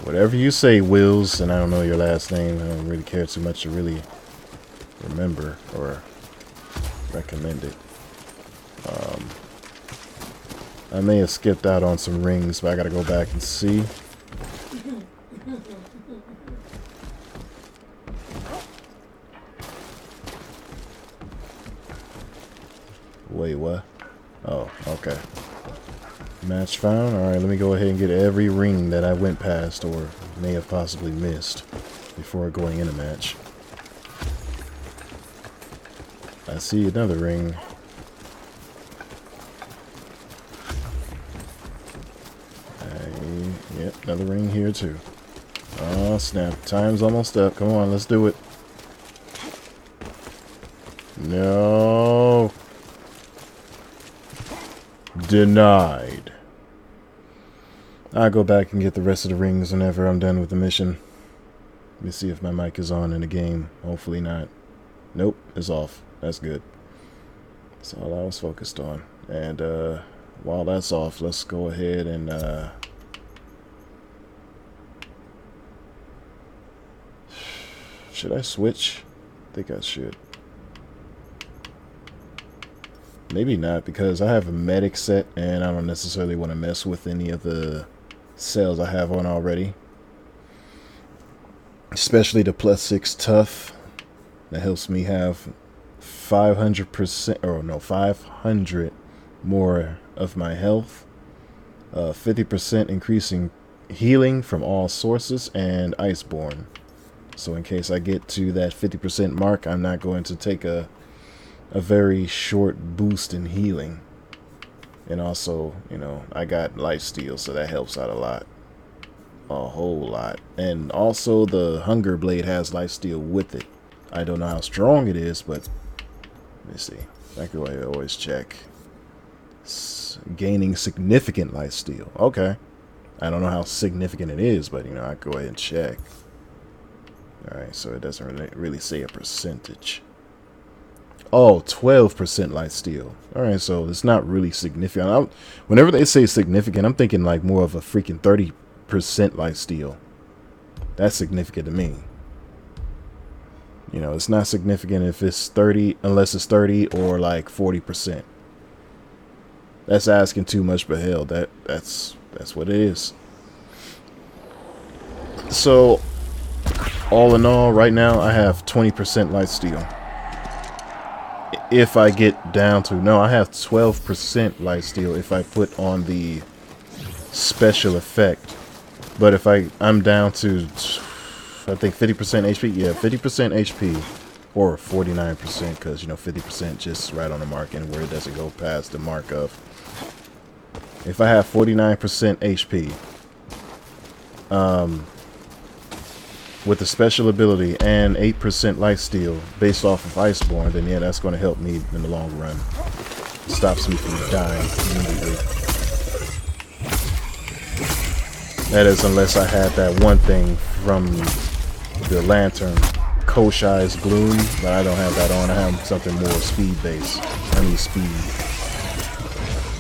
Whatever you say, Wills, and I don't know your last name. I don't really care too much to really remember or recommend it. I may have skipped out on some rings, but I gotta go back and see. Wait, what? Oh, okay. Match found. Alright, let me go ahead and get every ring that I went past or may have possibly missed before going in a match. I see another ring. Yep, another ring here too. Oh snap, time's almost up. Come on, let's do it. No. Denied. I'll go back and get the rest of the rings whenever I'm done with the mission. Let me see if my mic is on in the game. Hopefully not. Nope, it's off. That's good. That's all I was focused on. And while that's off, let's go ahead and should I switch? I think I should. Maybe not, because I have a medic set and I don't necessarily want to mess with any of the cells I have on already. Especially the +6 tough. That helps me have 500%, or no, 500 more of my health. 50% increasing healing from all sources, and Iceborne. So in case I get to that 50% mark, I'm not going to take a very short boost in healing. And also, you know, I got lifesteal, so that helps out a lot. A whole lot. And also the Hunger Blade has lifesteal with it. I don't know how strong it is, but let me see. I can always check. Gaining significant lifesteal. Okay. I don't know how significant it is, but, you know, I can go ahead and check. Alright, so it doesn't really say a percentage. Oh, 12% lifesteal. Alright, so it's not really significant. Whenever they say significant, I'm thinking like more of a freaking 30% lifesteal. That's significant to me. You know, it's not significant if it's 30, unless it's 30 or like 40%. That's asking too much, but hell, that's what it is. So, all in all, right now I have 20% lifesteal. If I get down to, no, I have 12% lifesteal if I put on the special effect. But if I'm down to, I think 50% HP, yeah, 50% HP, or 49%, because, you know, 50% just right on the mark, and where it doesn't go past the mark of if I have 49% HP, with the special ability and 8% lifesteal based off of Iceborne, then yeah, that's going to help me in the long run. Stops me from dying immediately. That is, unless I had that one thing from the lantern, Koshai's Glory, but I don't have that on. I have something more speed-based. I mean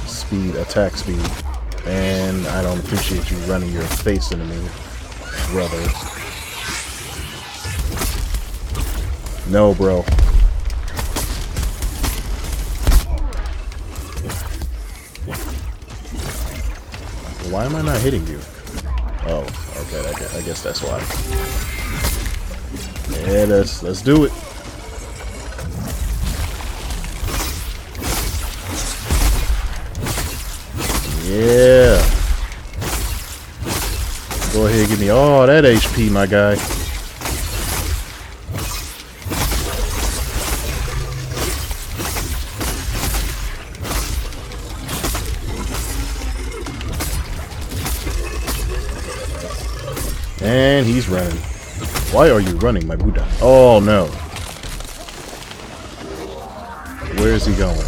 speed, attack speed. And I don't appreciate you running your face into me, brother. No, bro. Why am I not hitting you? Oh, okay, I guess that's why. Yeah, let's do it. Yeah. Go ahead and give me all that HP, my guy. And he's running. Why are you running, my Buddha? Oh, no. Where is he going?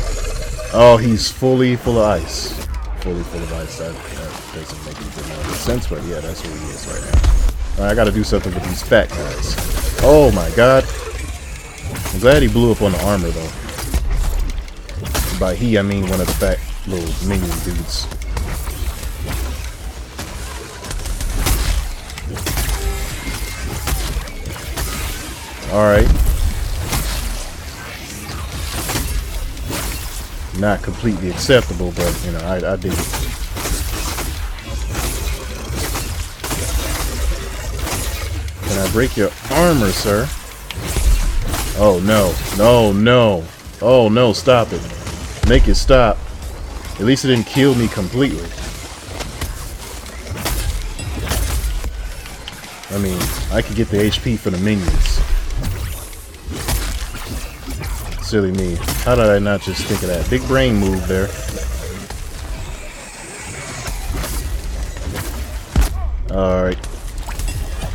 Oh, he's fully full of ice. Fully full of ice. That doesn't make any sense, but yeah, that's where he is right now. Alright, I gotta do something with these fat guys. Oh, my God. I'm glad he blew up on the armor, though. By he, I mean one of the fat little minion dudes. Alright. Not completely acceptable, but, you know, I dig it. Can I break your armor, sir? Oh, no. No, no. Oh, no, stop it. Make it stop. At least it didn't kill me completely. I mean, I could get the HP for the minions. Silly me. How did I not just think of that? Big brain move there. Alright.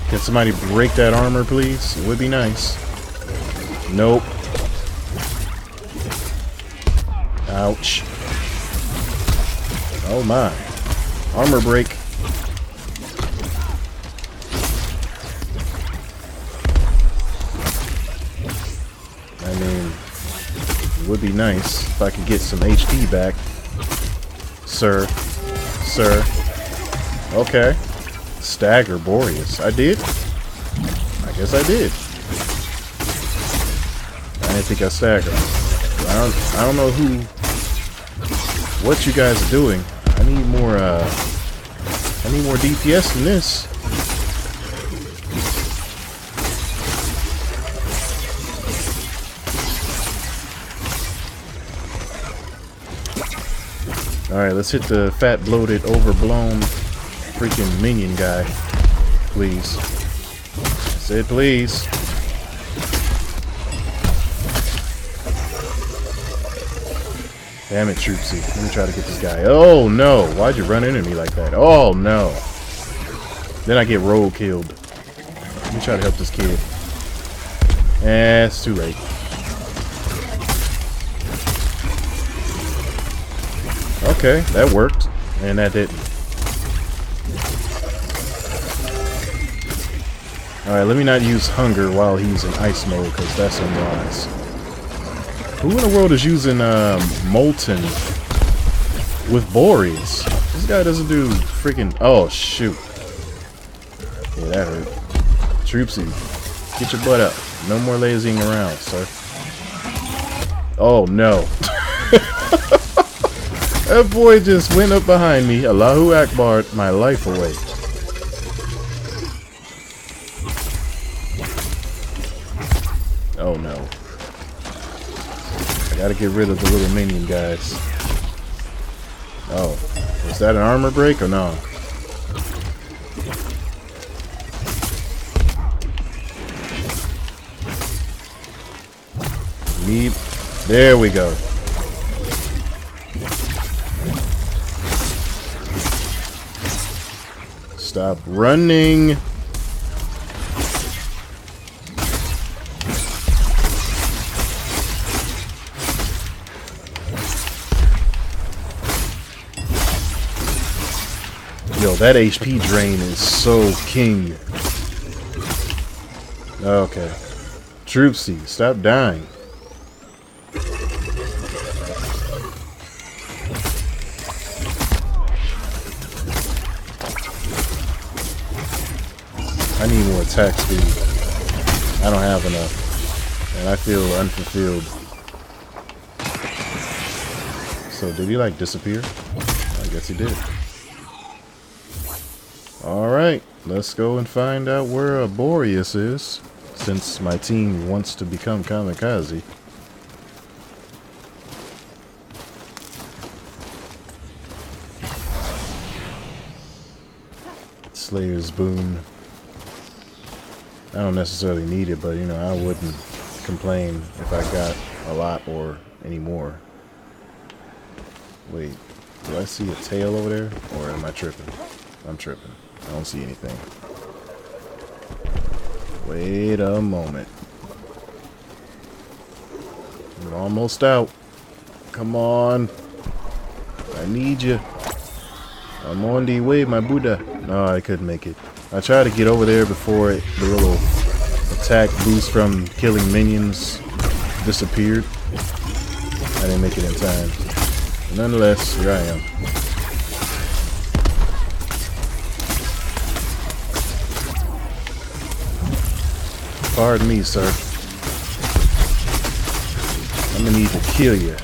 Can somebody break that armor, please? It would be nice. Nope. Ouch. Oh my. Armor break. I mean, it would be nice if I could get some HP back. Sir. Sir. Okay. Stagger Boreas. I did? I guess I did. I didn't think I staggered. I don't know what you guys are doing. I need more DPS than this. Alright, let's hit the fat, bloated, overblown freaking minion guy. Please. I said please. Damn it, Troopsy. Let me try to get this guy. Oh no! Why'd you run into me like that? Oh no! Then I get roll killed. Let me try to help this kid. Eh, it's too late. Okay, that worked. And that didn't. Alright, let me not use hunger while he's in ice mode, because that's unwise. Who in the world is using Molten with Boreas? This guy doesn't do freaking... Oh, shoot. Yeah, that hurt. Troopsy, get your butt up. No more lazying around, sir. Oh, no. That boy just went up behind me. Allahu Akbar, my life away. Oh, no. I gotta get rid of the little minion guys. Oh, is that an armor break or no? There we go. Stop running. Yo, that HP drain is so king. Okay. Troopsy, stop dying. I need more attack speed. I don't have enough. And I feel unfulfilled. So did he like disappear? I guess he did. Alright, let's go and find out where Boreas is, since my team wants to become kamikaze. Slayer's Boon. I don't necessarily need it, but you know, I wouldn't complain if I got a lot or any more. Wait, do I see a tail over there? Or am I tripping? I'm tripping. I don't see anything. Wait a moment. We're almost out. Come on. I need you. I'm on the way, my Buddha. No, I couldn't make it. I tried to get over there before the little attack boost from killing minions disappeared. I didn't make it in time. But nonetheless, here I am. Pardon me, sir. I'm gonna need to kill you.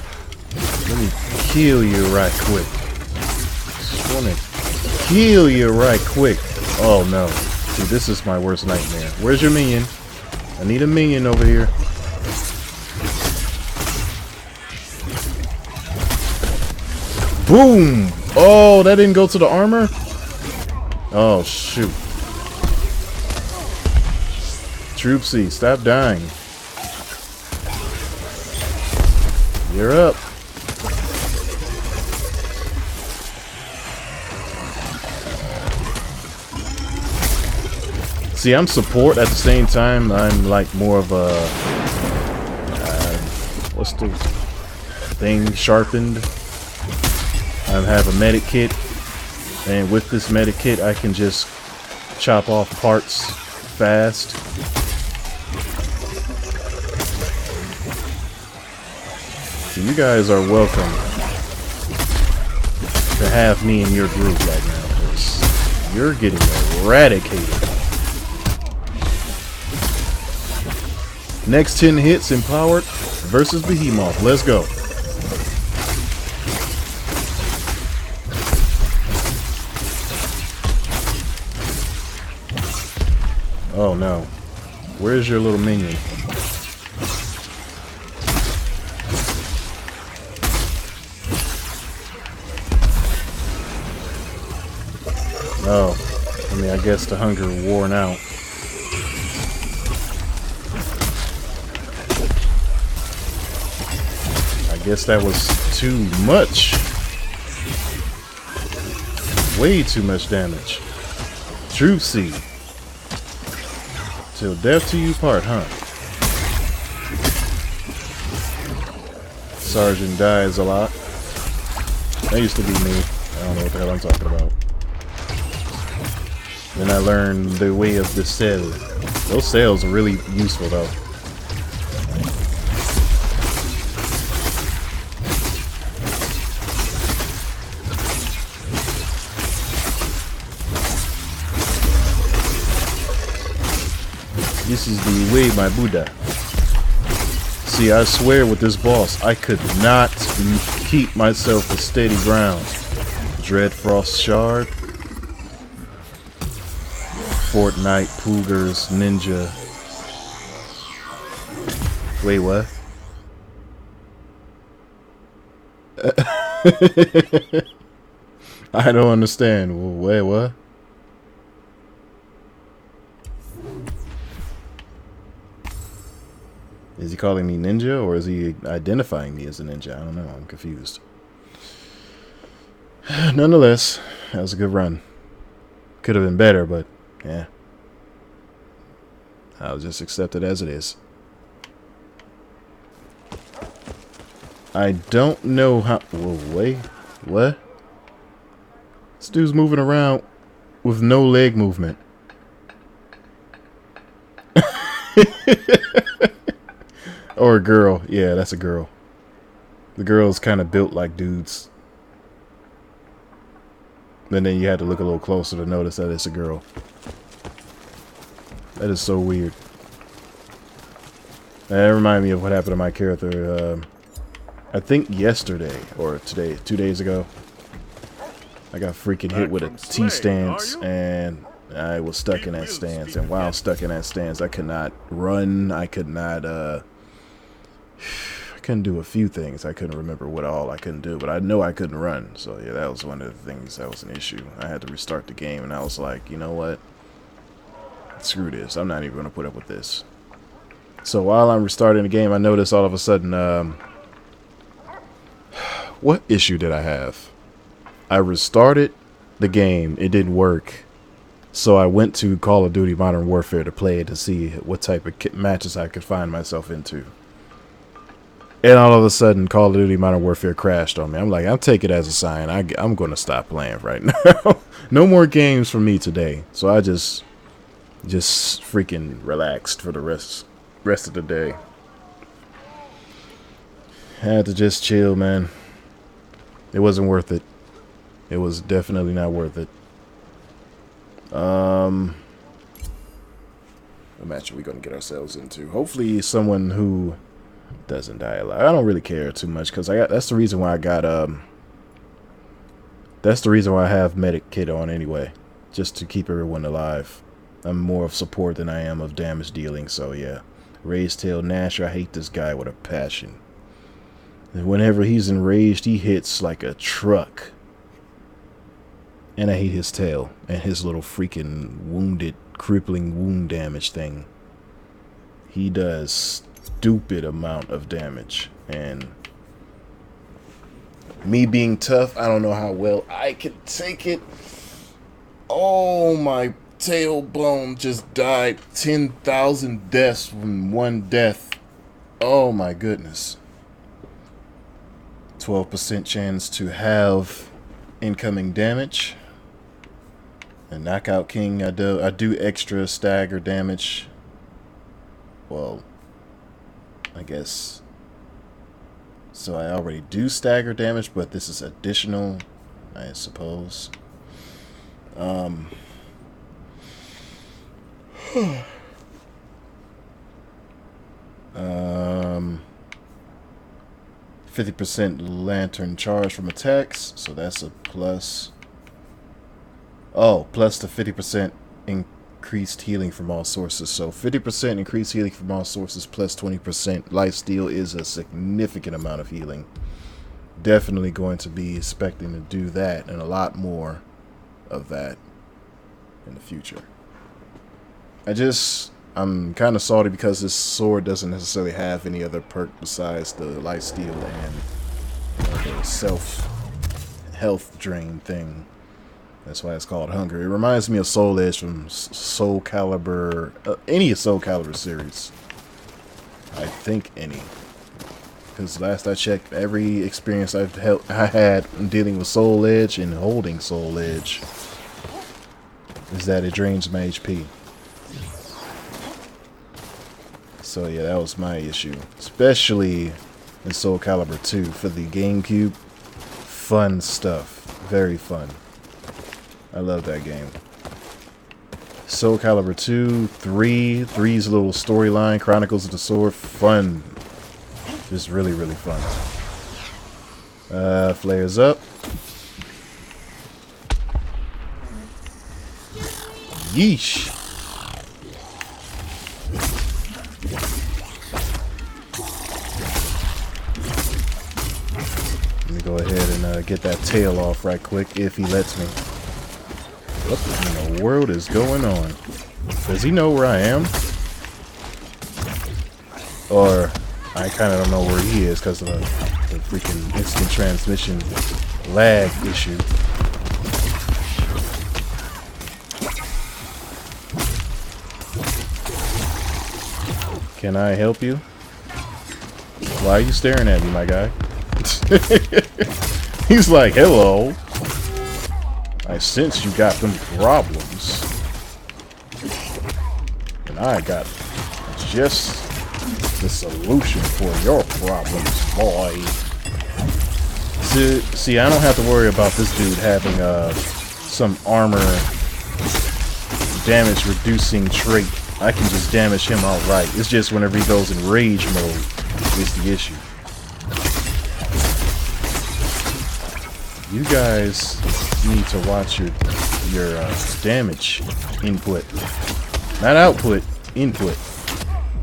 Let me kill you right quick. Just wanna kill you right quick. Oh no. See, this is my worst nightmare. Where's your minion? I need a minion over here. Boom! Oh, that didn't go to the armor? Oh, shoot. Troopsy, stop dying. You're up. See, I'm support at the same time. I'm like more of a what's the thing? Sharpened. I have a medic kit, and with this medic kit, I can just chop off parts fast. So you guys are welcome to have me in your group right now, because you're getting eradicated. Next 10 hits empowered versus Behemoth. Let's go. Oh no. Where's your little minion? Oh. I mean, I guess the hunger worn out. I guess that was too much. Way too much damage. Troopsy. Till death to you part, huh? Sergeant dies a lot. That used to be me. I don't know what the hell I'm talking about. Then I learned the way of the cell. Those cells are really useful though. This is the way, my Buddha. See, I swear with this boss, I could not keep myself a steady ground. Dreadfrost Shard. Fortnite, Poogers, Ninja. Wait, what? I don't understand. Wait, what? Is he calling me ninja, or is he identifying me as a ninja? I don't know. I'm confused. Nonetheless, that was a good run. Could have been better, but yeah. I'll just accept it as it is. I don't know how... Whoa, wait. What? This dude's moving around with no leg movement. Or a girl. Yeah, that's a girl. The girl's kind of built like dudes. And then you had to look a little closer to notice that it's a girl. That is so weird. That reminded me of what happened to my character, I think yesterday, or today, 2 days ago. I got freaking hit with a T-stance, and I was stuck in that stance. And while stuck in that stance, I could not run. I could not, I couldn't do a few things. I couldn't remember what all I couldn't do, but I know I couldn't run. So yeah, that was one of the things that was an issue. I had to restart the game, and I was like, you know what? Screw this. I'm not even going to put up with this. So while I'm restarting the game, I noticed all of a sudden, what issue did I have? I restarted the game. It didn't work. So I went to Call of Duty Modern Warfare to play it to see what type of matches I could find myself into. And all of a sudden, Call of Duty Modern Warfare crashed on me. I'm like, I'll take it as a sign. I'm going to stop playing right now. No more games for me today. So I just freaking relaxed for the rest of the day. Had to just chill, man. It wasn't worth it. It was definitely not worth it. What match are we going to get ourselves into? Hopefully someone who doesn't die alive. I don't really care too much because that's the reason why I got that's the reason why I have medic kit on anyway, just to keep everyone alive. I'm more of support than I am of damage dealing, so yeah. Raised Tail Gnasher, I hate this guy with a passion. And whenever he's enraged, he hits like a truck. And I hate his tail and his little freaking wounded, crippling wound damage thing. He does stupid amount of damage, and me being tough, I don't know how well I could take it. Oh, my tailbone just died. 10,000 deaths from one death. Oh my goodness. 12% chance to have incoming damage. And Knockout King, I do extra stagger damage. Well, I guess. So I already do stagger damage, but this is additional, I suppose. 50% lantern charge from attacks, so that's a plus. Oh, plus the 50% increased healing from all sources. So 50% increased healing from all sources plus 20% lifesteal is a significant amount of healing. Definitely going to be expecting to do that and a lot more of that in the future. I'm kind of salty because this sword doesn't necessarily have any other perk besides the lifesteal and the self-health drain thing. That's why it's called Hunger. It reminds me of Soul Edge from Soul Calibur, any Soul Calibur series. I think any. Because last I checked, every experience I had in dealing with Soul Edge and holding Soul Edge is that it drains my HP. So yeah, that was my issue. Especially in Soul Calibur 2 for the GameCube. Fun stuff. Very fun. I love that game. Soul Calibur 2, 3, 3's little storyline, Chronicles of the Sword, fun. Just really, really fun. Flares up. Yeesh. Let me go ahead and get that tail off right quick if he lets me. What in the world is going on? Does he know where I am? Or I kind of don't know where he is because of the freaking instant transmission lag issue. Can I help you? Why are you staring at me, my guy? He's like, hello. I sense you got them problems. And I got just the solution for your problems, boy. See, I don't have to worry about this dude having some armor damage reducing trait. I can just damage him outright. It's just whenever he goes in rage mode is the issue. You guys need to watch your damage input, not output, input.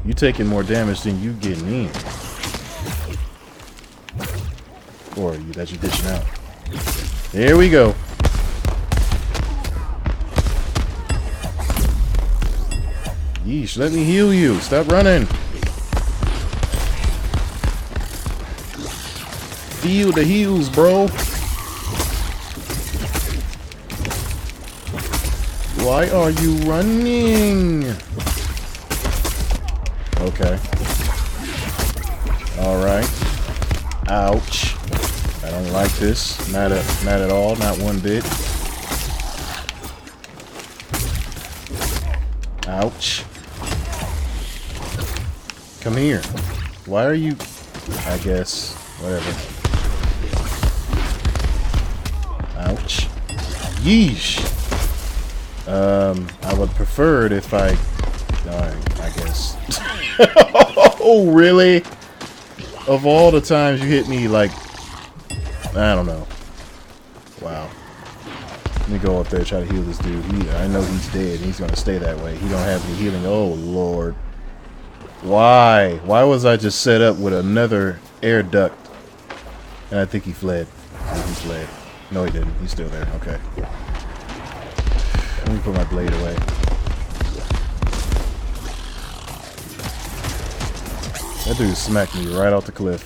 You taking more damage than you getting in, or that you dishing out. There we go. Yeesh, let me heal you. Stop running. Feel the heals, bro. Why are you running? Okay. Alright. Ouch. I don't like this. Not at all. Not one bit. Ouch. Come here. Why are you... I guess. Whatever. Ouch. Yeesh. I would prefer it if I guess. Oh, really? Of all the times you hit me, like, I don't know. Wow. Let me go up there and try to heal this dude. I know he's dead. He's gonna stay that way. He don't have any healing. Oh, Lord. Why? Why was I just set up with another air duct? And I think he fled. I think he fled. No, he didn't. He's still there. Okay. Let me put my blade away. That dude smacked me right off the cliff.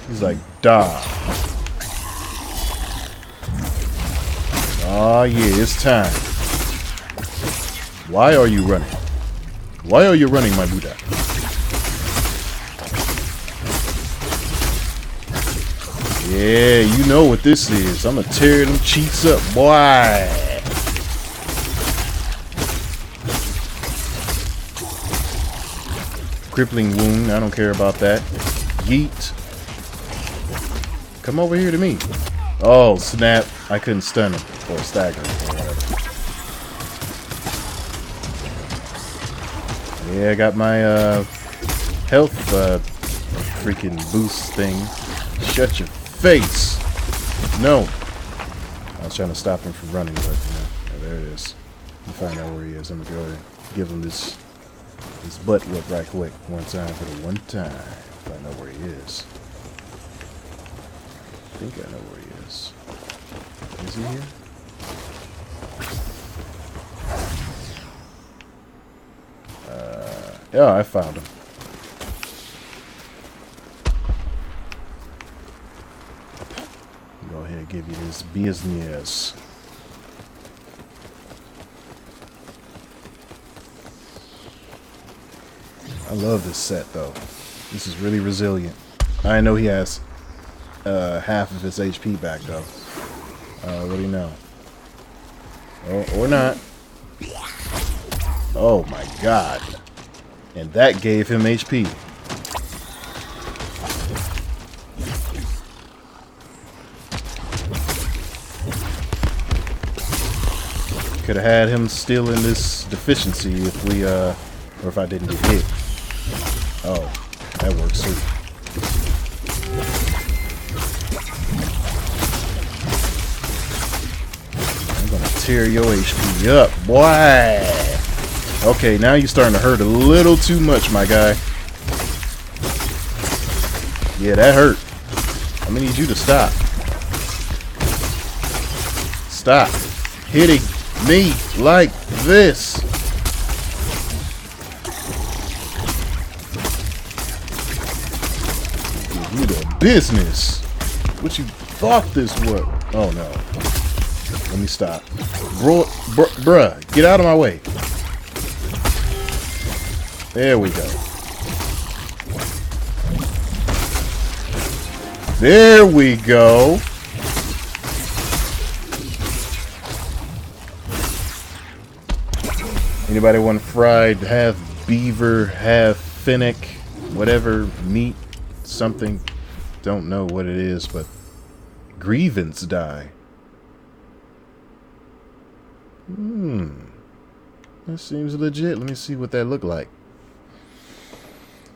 He's like, "Dah." Oh yeah, it's time. Why are you running? Why are you running, my Buddha? Yeah, you know what this is. I'm gonna tear them cheeks up, boy. Crippling wound, I don't care about that. Yeet. Come over here to me. Oh, snap. I couldn't stun him. Or stagger him, or whatever. Yeah, I got my health freaking boost thing. Shut your face. No. I was trying to stop him from running, but yeah, there it is. Let me find out where he is. I'm gonna go ahead and give him this butt whip right quick. One time for the one time. If I know where he is. I think I know where he is. Is he here? Yeah, I found him. Go ahead and give you this business. I love this set though. This is really resilient. I know he has half of his HP back though. What do you know? Oh, or not. Oh my god. And that gave him HP. Could have had him still in this deficiency if we, or if I didn't get hit. Oh, that works too. I'm gonna tear your HP up, boy. Okay, now you're starting to hurt a little too much, my guy. Yeah, that hurt. I'm gonna need you to stop. Stop hitting me like this. Give you the business. What you thought this was? Oh no. Let me stop. Bruh, get out of my way. There we go. There we go. Anybody want fried half beaver, half finnick, whatever meat, something? Don't know what it is, but grievance dye. That seems legit. Let me see what that looked like.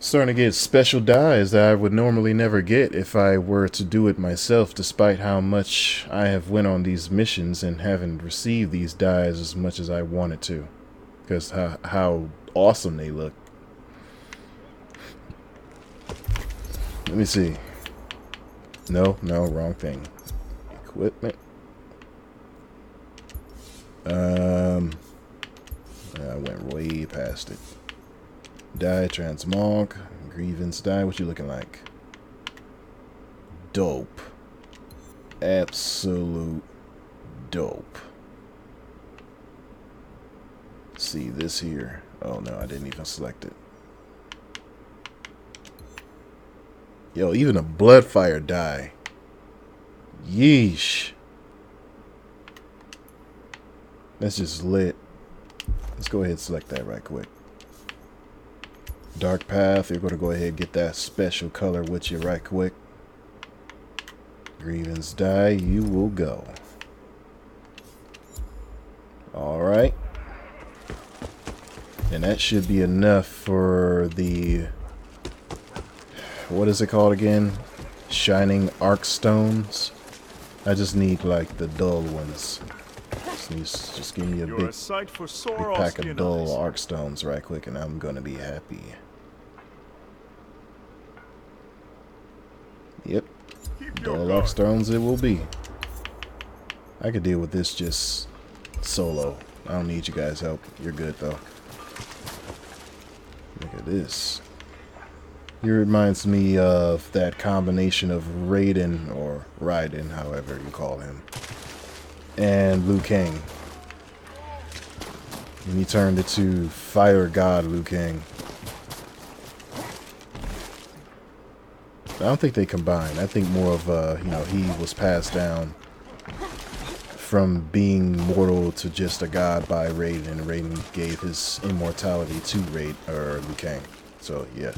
Starting to get special dyes that I would normally never get if I were to do it myself, despite how much I have went on these missions and haven't received these dyes as much as I wanted to. Because how awesome they look. Let me see. No, wrong thing. Equipment. I went way past it. Dye, transmog, grievance dye. What you looking like? Dope. Absolute dope. See this here. Oh no, I didn't even select it. Yo, even a bloodfire dye. Yeesh. That's just lit. Let's go ahead and select that right quick. Dark path, you're going to go ahead and get that special color with you right quick. Grievance dye, you will go. Alright. And that should be enough for the... what is it called again? Shining arc stones. I just need like the dull ones. Just give me a big pack of dull arc stones right quick and I'm gonna be happy. Yep. Dull arc stones it will be. I could deal with this just solo. I don't need you guys' help. You're good though. Look at this. He reminds me of that combination of Raiden, or Raiden, however you call him, and Liu Kang. And he turned into Fire God Liu Kang. I don't think they combine. I think more of, you know, he was passed down from being mortal to just a god by Raiden, and Raiden gave his immortality to Liu Kang. So, yeah.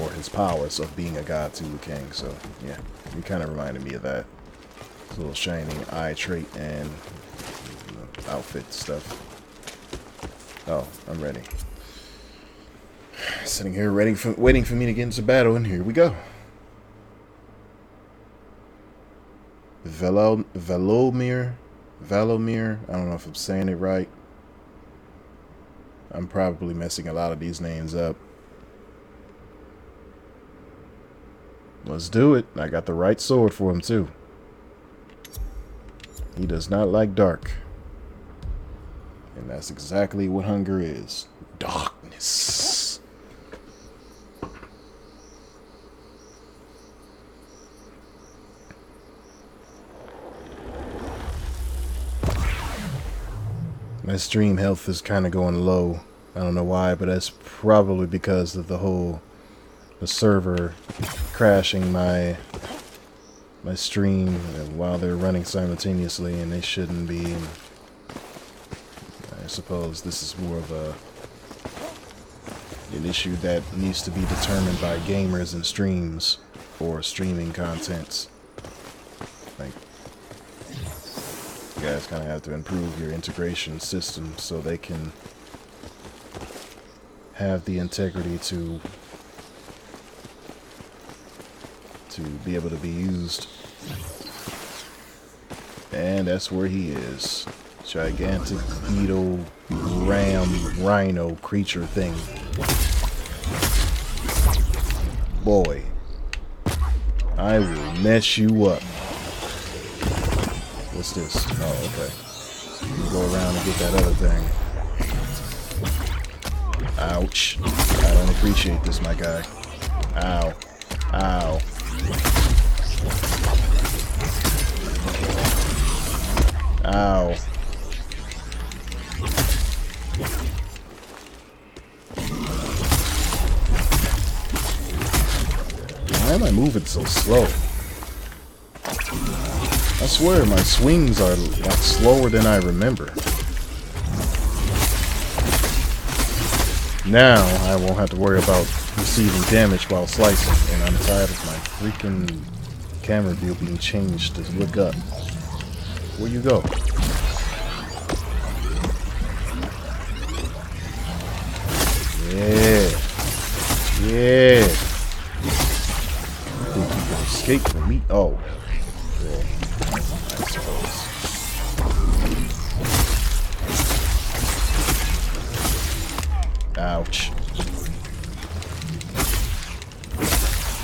Or his powers of being a god to Liu Kang. So, yeah. He kind of reminded me of that. His little shining eye trait and outfit stuff. Oh, I'm ready. Sitting here waiting for me to get into battle, and here we go. Valomir, I don't know if I'm saying it right. I'm probably messing a lot of these names up. Let's do it. I got the right sword for him too. He does not like dark. And that's exactly what hunger is. Darkness. My stream health is kind of going low. I don't know why, but that's probably because of the server crashing my stream while they're running simultaneously, and they shouldn't be. And I suppose this is more of an issue that needs to be determined by gamers and streams for streaming contents. Like, you guys kind of have to improve your integration system so they can have the integrity to be able to be used. And that's where he is. Gigantic beetle rhino creature thing. Boy, I will mess you up. What's this? Oh, okay. Go around and get that other thing. Ouch. I don't appreciate this, my guy. Ow. Ow. Ow. am I moving so slow? I swear my swings are like slower than I remember. Now I won't have to worry about receiving damage while slicing, and I'm tired of my freaking camera view being changed to look up. Where you go? Yeah. Yeah. Think you can escape from me? Oh. Well, I suppose. Ouch.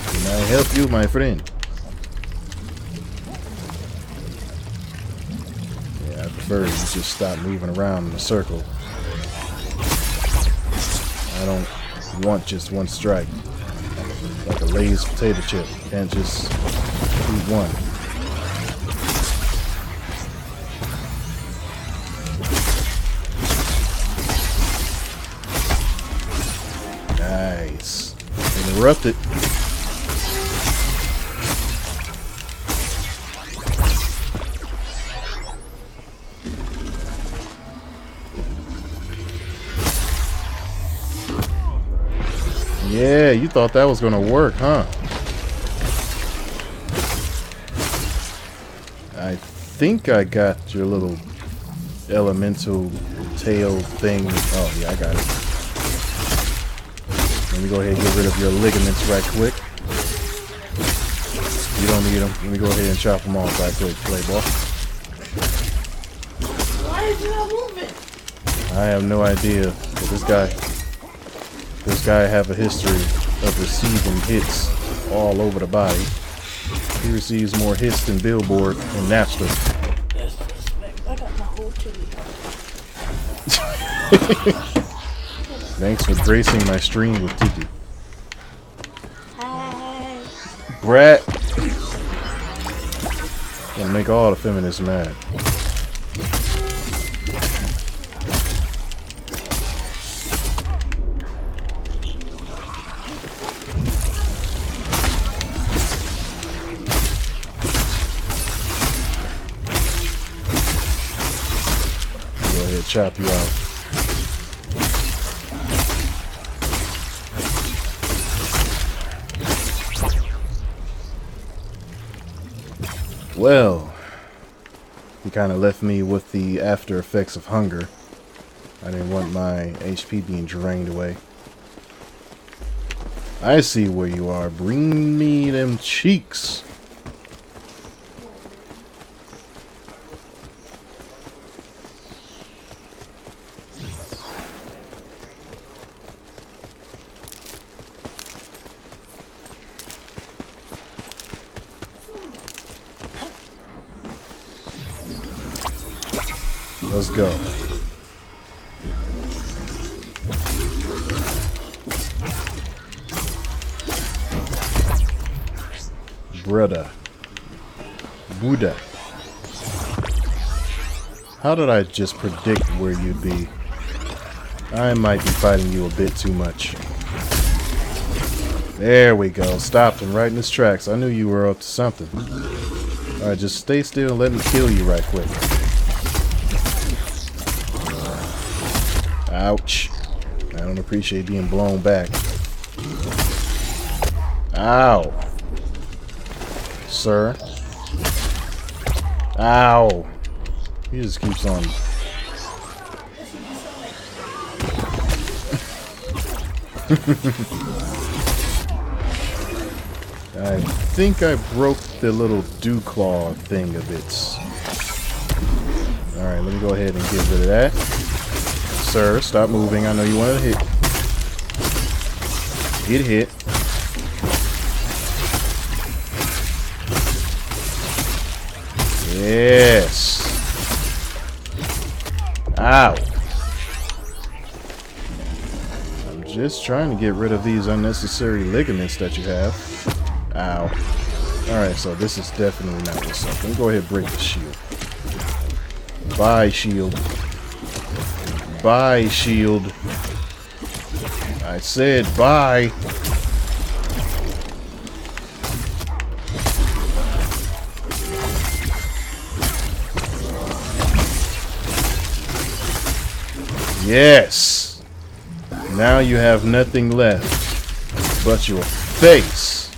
Can I help you, my friend? Yeah, I prefer you just stop moving around in a circle. I don't want just one strike. Like a Lay's potato chip. Can't just eat one. Nice. Interrupted. Yeah, you thought that was gonna work, huh? I think I got your little elemental tail thing. Oh, yeah, I got it. Let me go ahead and get rid of your ligaments right quick. You don't need them. Let me go ahead and chop them off right quick, Playboy. Why is you not moving? I have no idea, but this guy have a history of receiving hits all over the body. He receives more hits than Billboard and Napster. That's suspect. I got my whole chili. Thanks for gracing my stream with Titi. Hi. Brat. Gonna make all the feminists mad. Go ahead, chop you out. Well, he kind of left me with the after effects of hunger. I didn't want my HP being drained away. I see where you are. Bring me them cheeks. Let's go. Brother. Buddha. How did I just predict where you'd be? I might be fighting you a bit too much. There we go. Stopped him right in his tracks. I knew you were up to something. Alright, just stay still and let me kill you right quick. Ouch. I don't appreciate being blown back. Ow. Sir. Ow. He just keeps on. I think I broke the little dew claw thing of its. Alright, let me go ahead and get rid of that. Sir, stop moving. I know you want to hit. Get hit. Yes. Ow. I'm just trying to get rid of these unnecessary ligaments that you have. Ow. Alright, so this is definitely not what's up. Let me go ahead and break the shield. Bye, shield. Bye, shield. I said bye. Yes. Now you have nothing left but your face.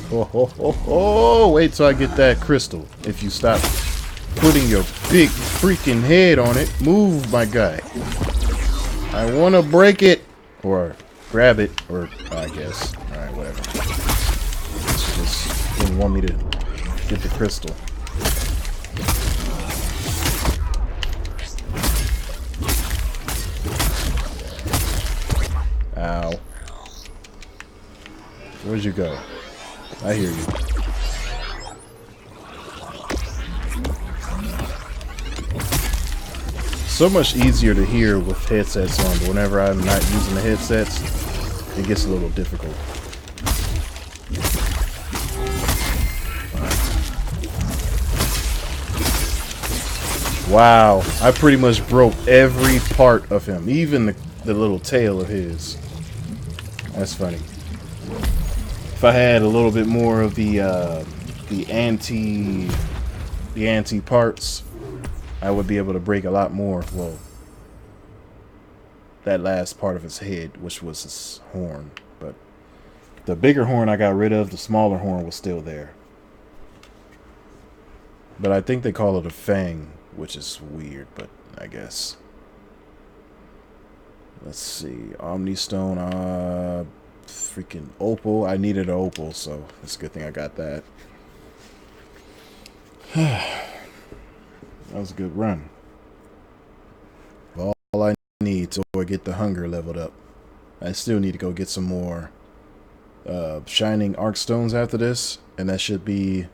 Oh, wait till I get that crystal. If you stop putting your big freaking head on it, move, my guy. I want to break it. Or grab it, or I guess. Alright, whatever. Just didn't want me to get the crystal. Ow. Where'd you go? I hear you. So much easier to hear with headsets on, but whenever I'm not using the headsets, it gets a little difficult. Wow, I pretty much broke every part of him, even the little tail of his. That's funny. If I had a little bit more of the anti parts, I would be able to break a lot more. Well, that last part of his head, which was his horn, but the bigger horn I got rid of, the smaller horn was still there. But I think they call it a fang, which is weird, but I guess. Let's see, Omni Stone, freaking opal. I needed an opal, so it's a good thing I got that. That was a good run. All I need to get the hunger leveled up. I still need to go get some more shining arc stones after this, and that should be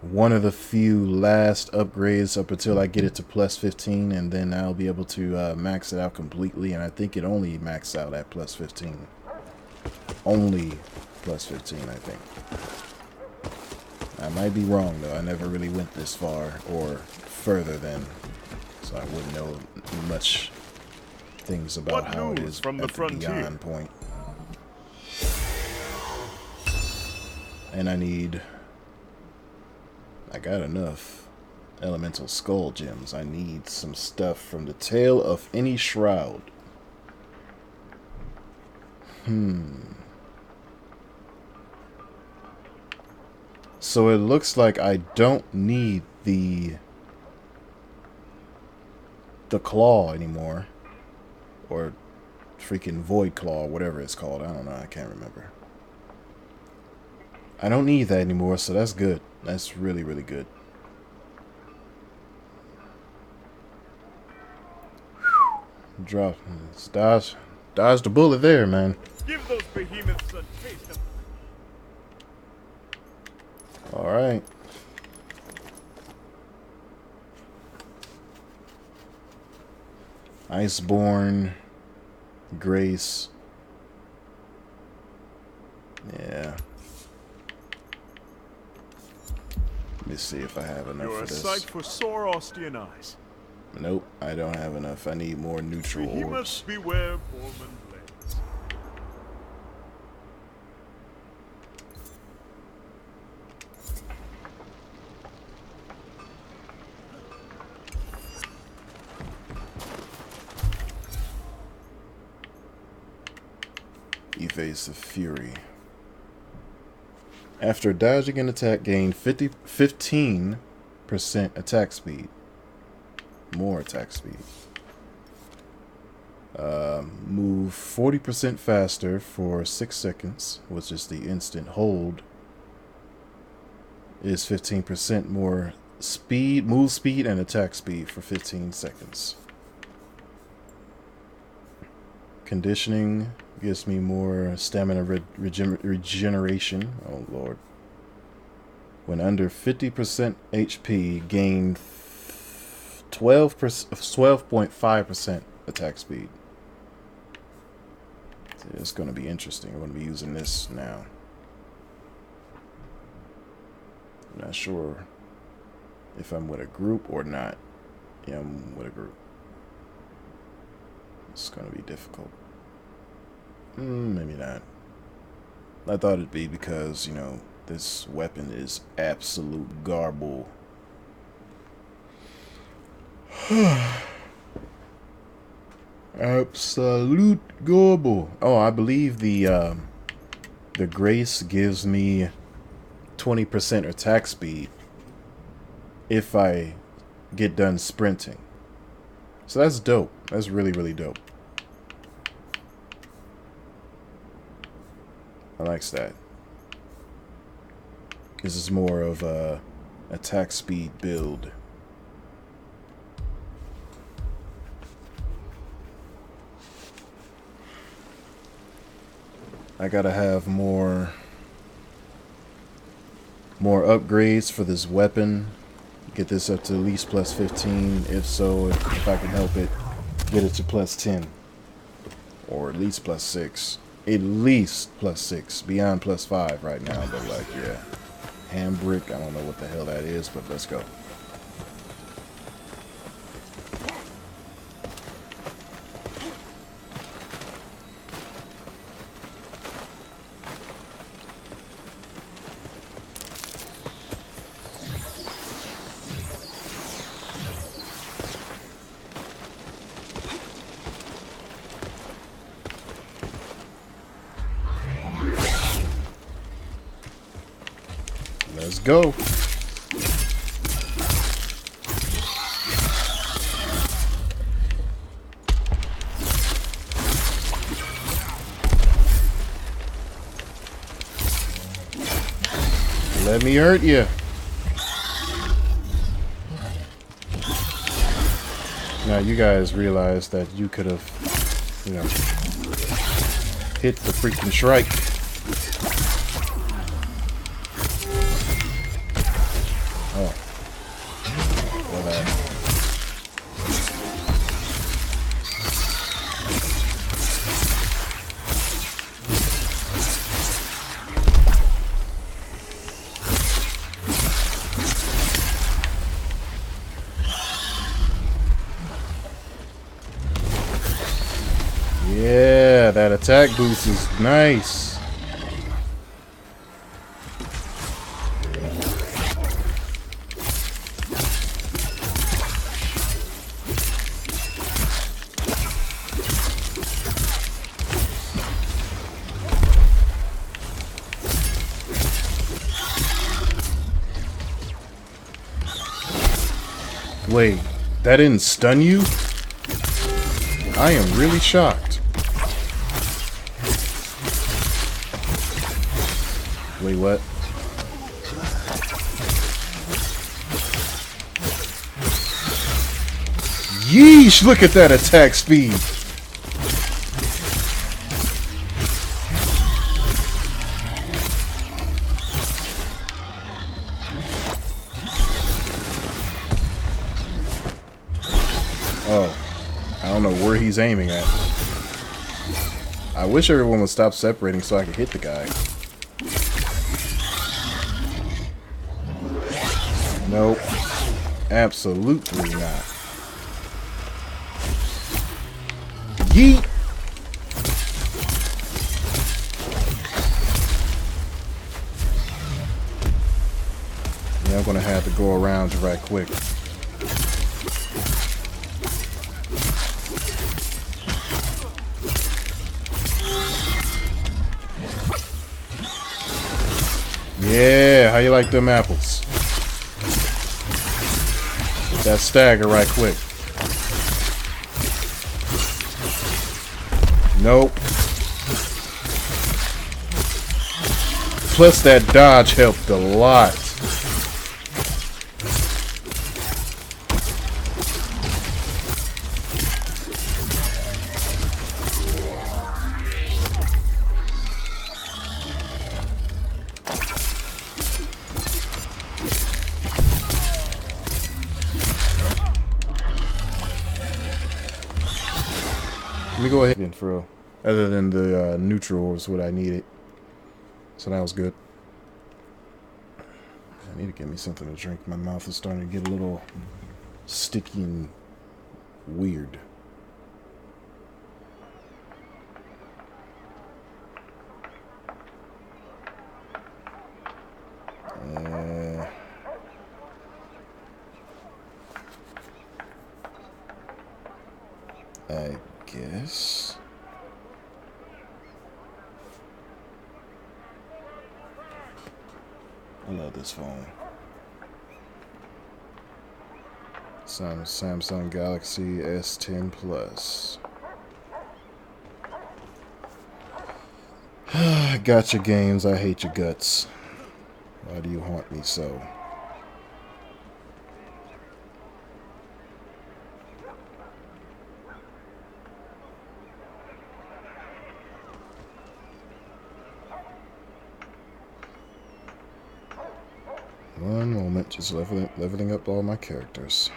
one of the few last upgrades up until I get it to plus 15, and then I'll be able to max it out completely. And I think it only maxed out at plus 15. Only plus 15, I think. I might be wrong though. I never really went this far or further than, so I wouldn't know much things about how it is from the beyond point. And I got enough elemental skull gems. I need some stuff from the tail of any shroud. So it looks like I don't need the claw anymore. Or freaking void claw, whatever it's called. I don't know, I can't remember. I don't need that anymore, so that's good. That's really, really good. Drop. Dodge the bullet there, man. Give those behemoths a taste of... Alright. Iceborne. Grace. Yeah. Let me see if I have enough You're for this. a sight for sore Austrian eyes. Nope, I don't have enough. I need more neutral orbs. Behemoths beware Borman blades. Evasive Fury. After dodging an attack, gain 15% attack speed. More attack speed. Move 40% faster for 6 seconds, which is the instant hold. Is 15% more speed, move speed, and attack speed for 15 seconds. Conditioning gives me more stamina regeneration. Oh lord. When under 50% HP, gain 12.5% attack speed. So it's going to be interesting. I'm going to be using this now. I'm not sure if I'm with a group or not. Yeah, I'm with a group. It's going to be difficult. Maybe not. I thought it'd be because, you know, this weapon is absolute garble. Absolute gobble. Oh, I believe the grace gives me 20% attack speed if I get done sprinting. So that's dope. That's really, really dope. I likes that. This is more of a attack speed build. I gotta have more upgrades for this weapon. Get this up to at least plus 15. If so, if I can help it, get it to plus 10. Or at least plus 6. At least plus 6. Beyond plus 5 right now, but like, yeah. Handbrick, I don't know what the hell that is, but let's go. Let's go. Let me hurt you. Now you guys realize that you could have, you know, hit the freaking shrike. Oh. Well, yeah, that attack boost is nice. Wait, that didn't stun you? I am really shocked. Wait, what? Yeesh, look at that attack speed. Oh, I don't know where he's aiming at. I wish everyone would stop separating so I could hit the guy. Nope. Absolutely not. Yeet! Yeah, I'm gonna have to go around you right quick. Yeah, how you like them apples? Get that stagger right quick. Nope. Plus that dodge helped a lot. Let me go ahead and throw. Other than the neutral was what I needed. So that was good. I need to get me something to drink. My mouth is starting to get a little sticky and weird. I guess. I love this phone. Samsung Galaxy S10 Plus. Gotcha games, I hate your guts. Why do you haunt me so? One moment, just leveling up all my characters.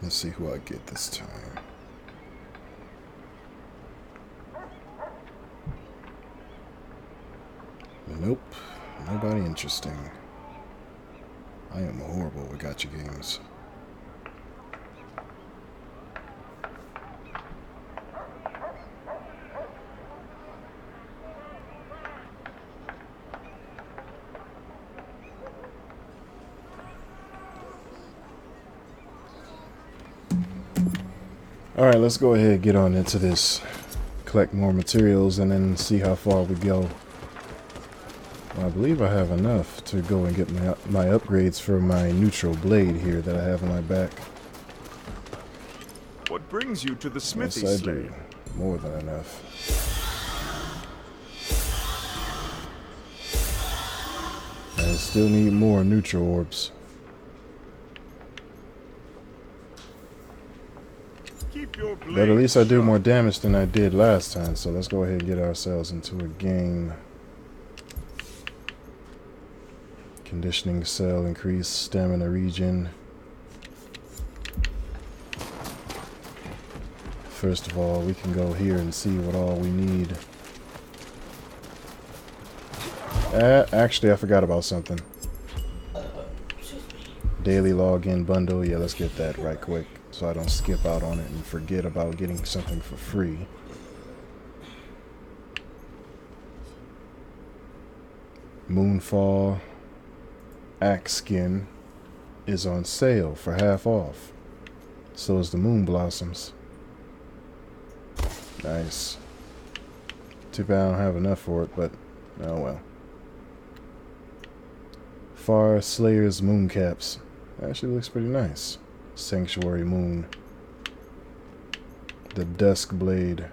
Let's see who I get this time. Nope, nobody interesting. I am horrible with gotcha games. Alright, let's go ahead and get on into this. Collect more materials and then see how far we go. Well, I believe I have enough to go and get my upgrades for my neutral blade here that I have on my back. What brings you to the smithy? Yes, I do. More than enough. I still need more neutral orbs. But at least I do more damage than I did last time, so let's go ahead and get ourselves into a game. Conditioning cell, increase stamina regen. First of all, we can go here and see what all we need. Actually, I forgot about something. Daily login bundle. Yeah, let's get that right quick, so I don't skip out on it and forget about getting something for free. Moonfall Axe skin is on sale for half off. So is the Moon Blossoms. Nice. Too bad I don't have enough for it, but oh well. Far Slayer's Mooncaps. Actually looks pretty nice. Sanctuary Moon. The Dusk Blade.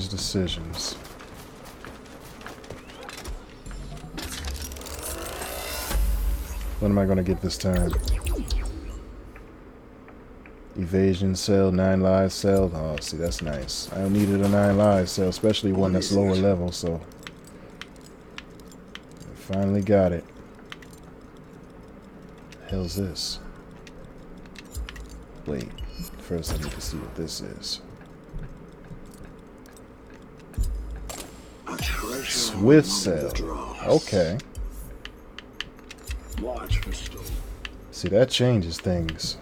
Decisions. What am I going to get this time? Evasion cell, 9 lives cell. Oh, see, that's nice. I needed a 9 lives cell, especially one that's lower level, so I finally got it. The hell's this? Wait, first I need to see what this is. Swift cell. Okay. See, that changes things.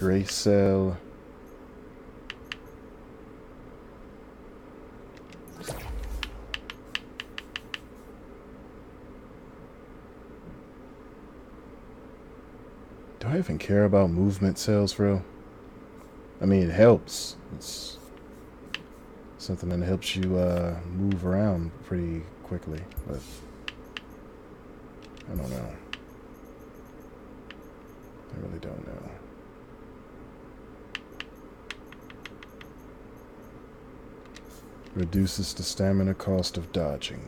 Gray cell. Do I even care about movement cells, bro? I mean, it helps. It's something that helps you move around pretty quickly, but I don't know. I really don't know. Reduces the stamina cost of dodging.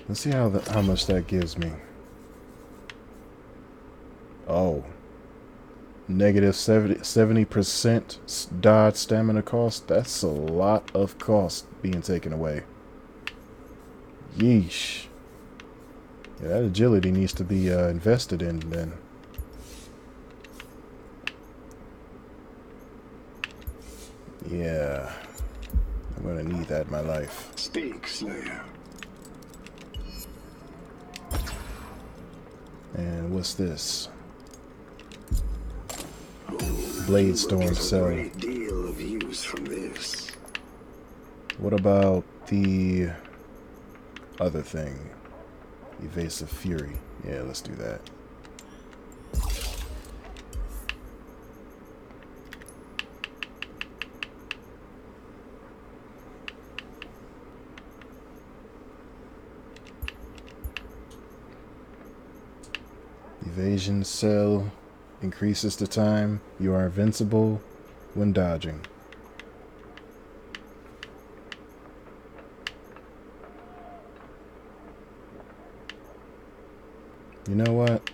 Let's see how much that gives me. Oh. Negative 70% dodge stamina cost. That's a lot of cost being taken away. Yeesh. Yeah, that agility needs to be invested in then. Yeah. I'm gonna need that in my life. Speak, Slayer. And what's this? Blade Storm cell. Great deal of use from this. What about the other thing? Evasive Fury. Yeah, let's do that. Evasion cell increases the time you are invincible when dodging. You know what?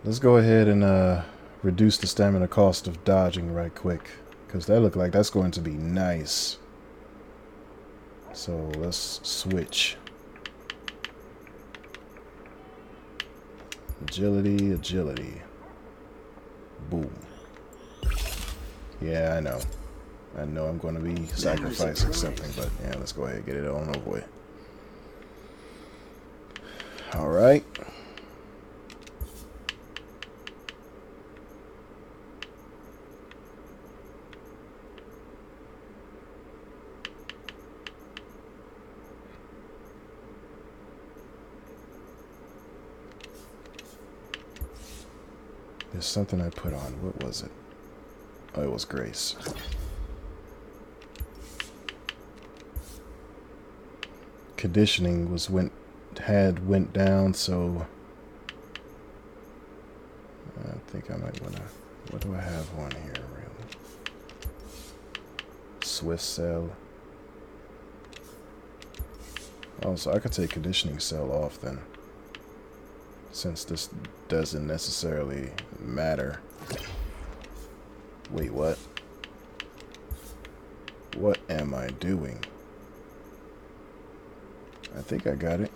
Let's go ahead and reduce the stamina cost of dodging right quick, because that looked like that's going to be nice. So let's switch. Agility, agility. Boom. Yeah, I know. I know I'm going to be sacrificing something, but yeah, let's go ahead and get it on over with. All right. There's something I put on. What was it? Oh, it was Grace. Conditioning was went down, so I think I might wanna. What do I have on here really? Swift cell. Oh, so I could take conditioning cell off then, since this doesn't necessarily matter. Wait, what? What am I doing? I think I got it.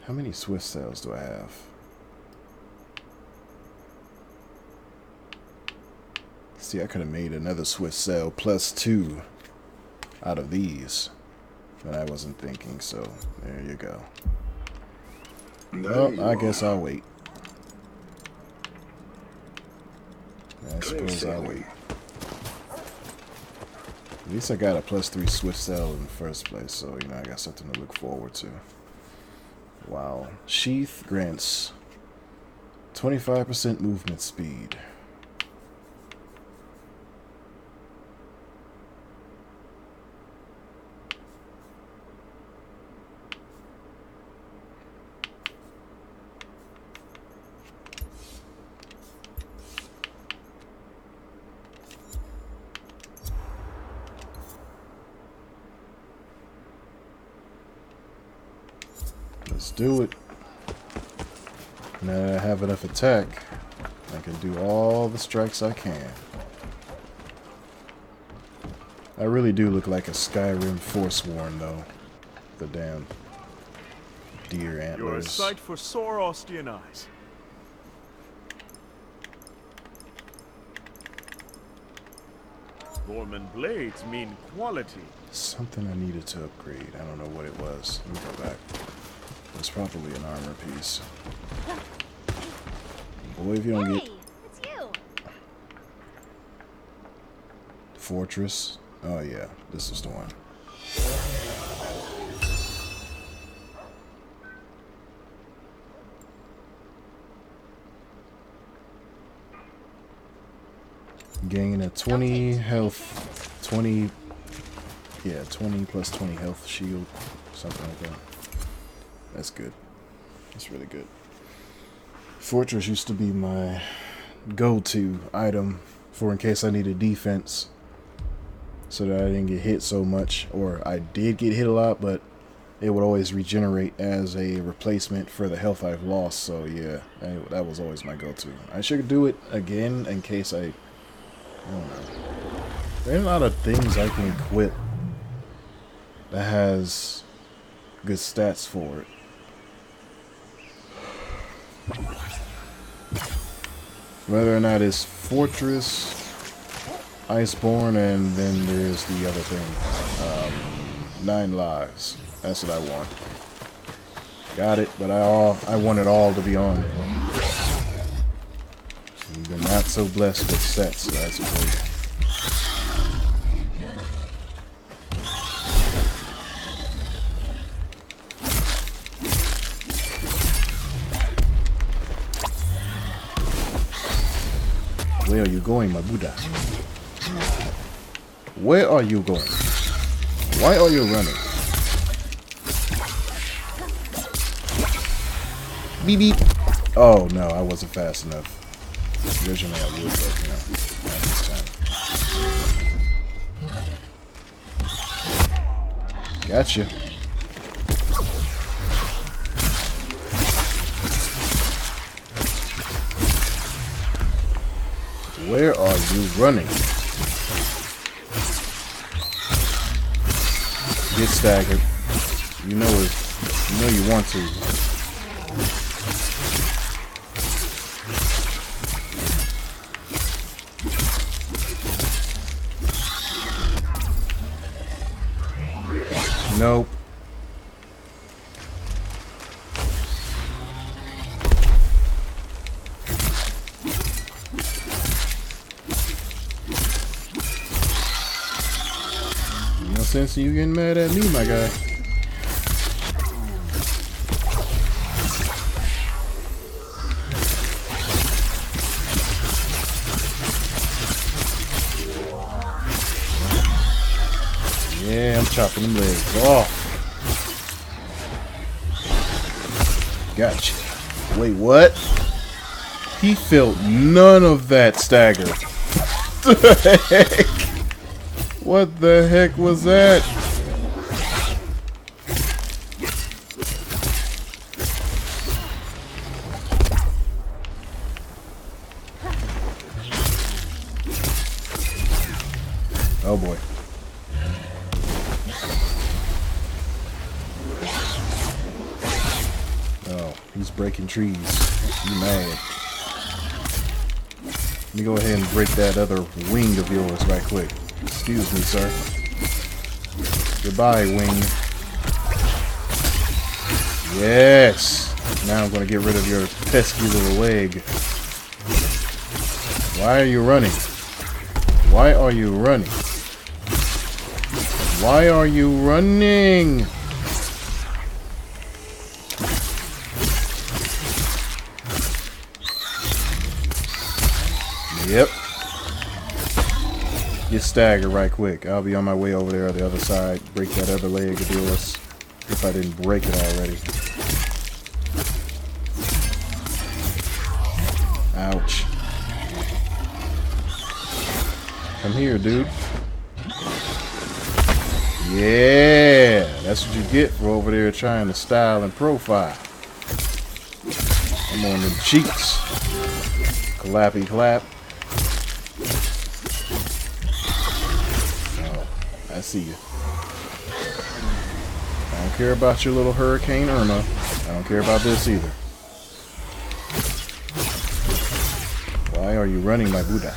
How many Swift cells do I have? See, I could have made another Swift cell plus 2 out of these, but I wasn't thinking, so there you go. Well, I guess I'll wait. I suppose I'll wait. At least I got a plus 3 Swift cell in the first place, so you know I got something to look forward to. Wow. Sheath grants 25% movement speed. Let's do it. Now that I have enough attack, I can do all the strikes I can. I really do look like a Skyrim Forsworn, though. The damn deer antlers. You're a sight for sore Austrian eyes. Borman blades mean quality. Something I needed to upgrade. I don't know what it was. Let me go back. It's probably an armor piece. Boy, if you don't get... It's you. Fortress. Oh yeah, this is the one. Gain a 20 health, 20, yeah, 20 plus 20 health shield, something like that. That's good. That's really good. Fortress used to be my go-to item for in case I needed defense, so that I didn't get hit so much, or I did get hit a lot, but it would always regenerate as a replacement for the health I've lost. So yeah, that was always my go-to. I should do it again in case I don't know. There are a lot of things I can equip that has good stats for it. Whether or not it's Fortress, Iceborne, and then there's the other thing, 9 lives. That's what I want. Got it, but I want it all to be on. You've been not so blessed with sets, so that's great. Where are you going, my Buddha? Where are you going? Why are you running? Beep beep. Oh no, I wasn't fast enough. Originally I would, but you know, not this time. Gotcha. Where are you running? Get staggered. You know it. You know you want to. Nope. No sense in you getting mad at me, my guy. Yeah, I'm chopping them legs off. Gotcha. Wait, what? He felt none of that stagger. What the heck? What the heck was that? Oh boy. Oh, he's breaking trees. You mad. Let me go ahead and break that other wing of yours right quick. Excuse me, sir. Goodbye, wing. Yes! Now I'm going to get rid of your pesky little leg. Why are you running? Why are you running? Why are you running? Yep. Get staggered right quick. I'll be on my way over there on the other side. Break that other leg of yours. If I didn't break it already. Ouch. Come here, dude. Yeah. That's what you get for over there trying to style and profile. I'm on them cheeks. Clappy clap. I see you. I don't care about your little Hurricane Irma. I don't care about this either. Why are you running, my Buddha?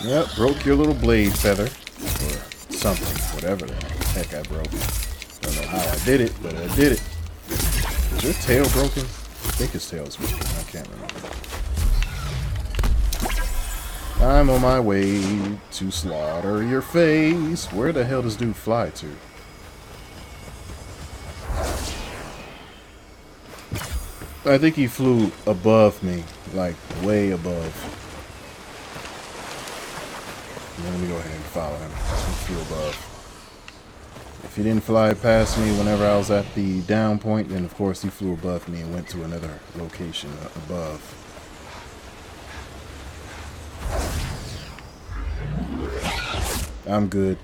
Yep, broke your little blade feather. Or something. Whatever the heck I broke. Don't know how I did it, but I did it. Is your tail broken? I think his tail's broken. I can't remember. I'm on my way to slaughter your face. Where the hell does dude fly to? I think he flew above me, like way above. Let me go ahead and follow him. He flew above. If he didn't fly past me whenever I was at the down point, then of course he flew above me and went to another location above. I'm good.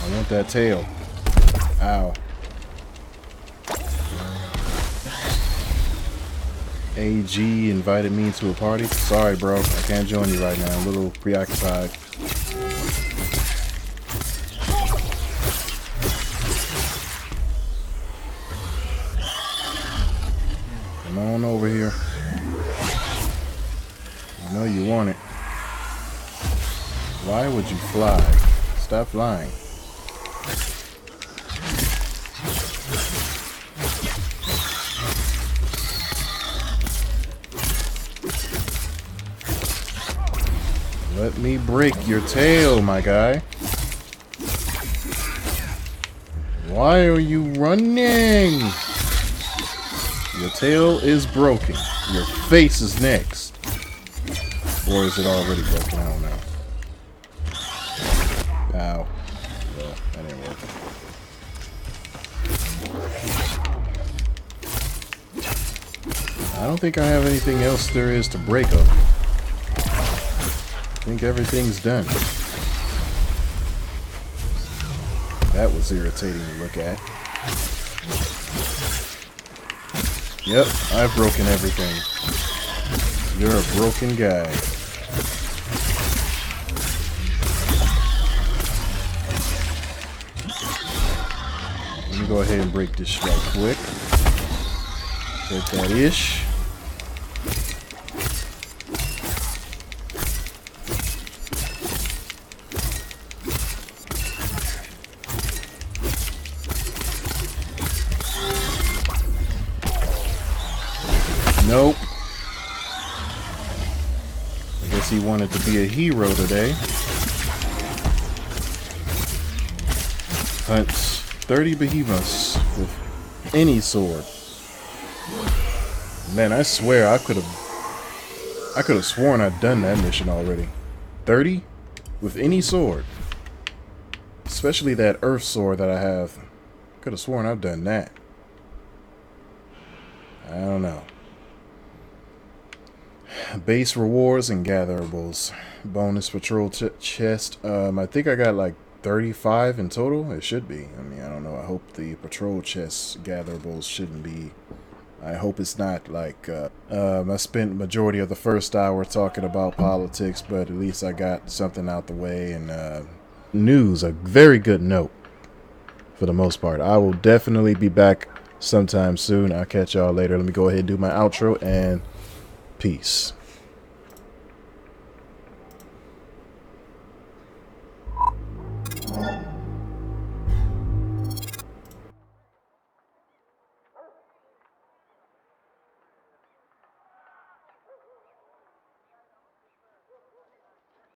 I want that tail. Ow. AG invited me to a party. Sorry, bro. I can't join you right now. I'm a little preoccupied. Come on over here. I know you want it. Why would you fly? Stop flying. Let me break your tail, my guy. Why are you running? Your tail is broken. Your face is next. Or is it already broken? I don't know. Ow. Well, that didn't work. I don't think I have anything else there is to break up. I think everything's done. That was irritating to look at. Yep, I've broken everything. You're a broken guy. Let me go ahead and break this right quick. Break that ish. Nope. I guess he wanted to be a hero today. Hunts 30 behemoths with any sword. Man, I swear I could have sworn I'd done that mission already. 30 with any sword. Especially that earth sword that I have. Could have sworn I've done that. I don't know. Base rewards and gatherables. Bonus patrol chest. I think I got like 35 in total. It should be. I mean, I don't know. I hope the patrol chest gatherables shouldn't be. I hope it's not like I spent majority of the first hour talking about politics, but at least I got something out the way. And news, a very good note for the most part. I will definitely be back sometime soon. I'll catch y'all later. Let me go ahead and do my outro, and peace.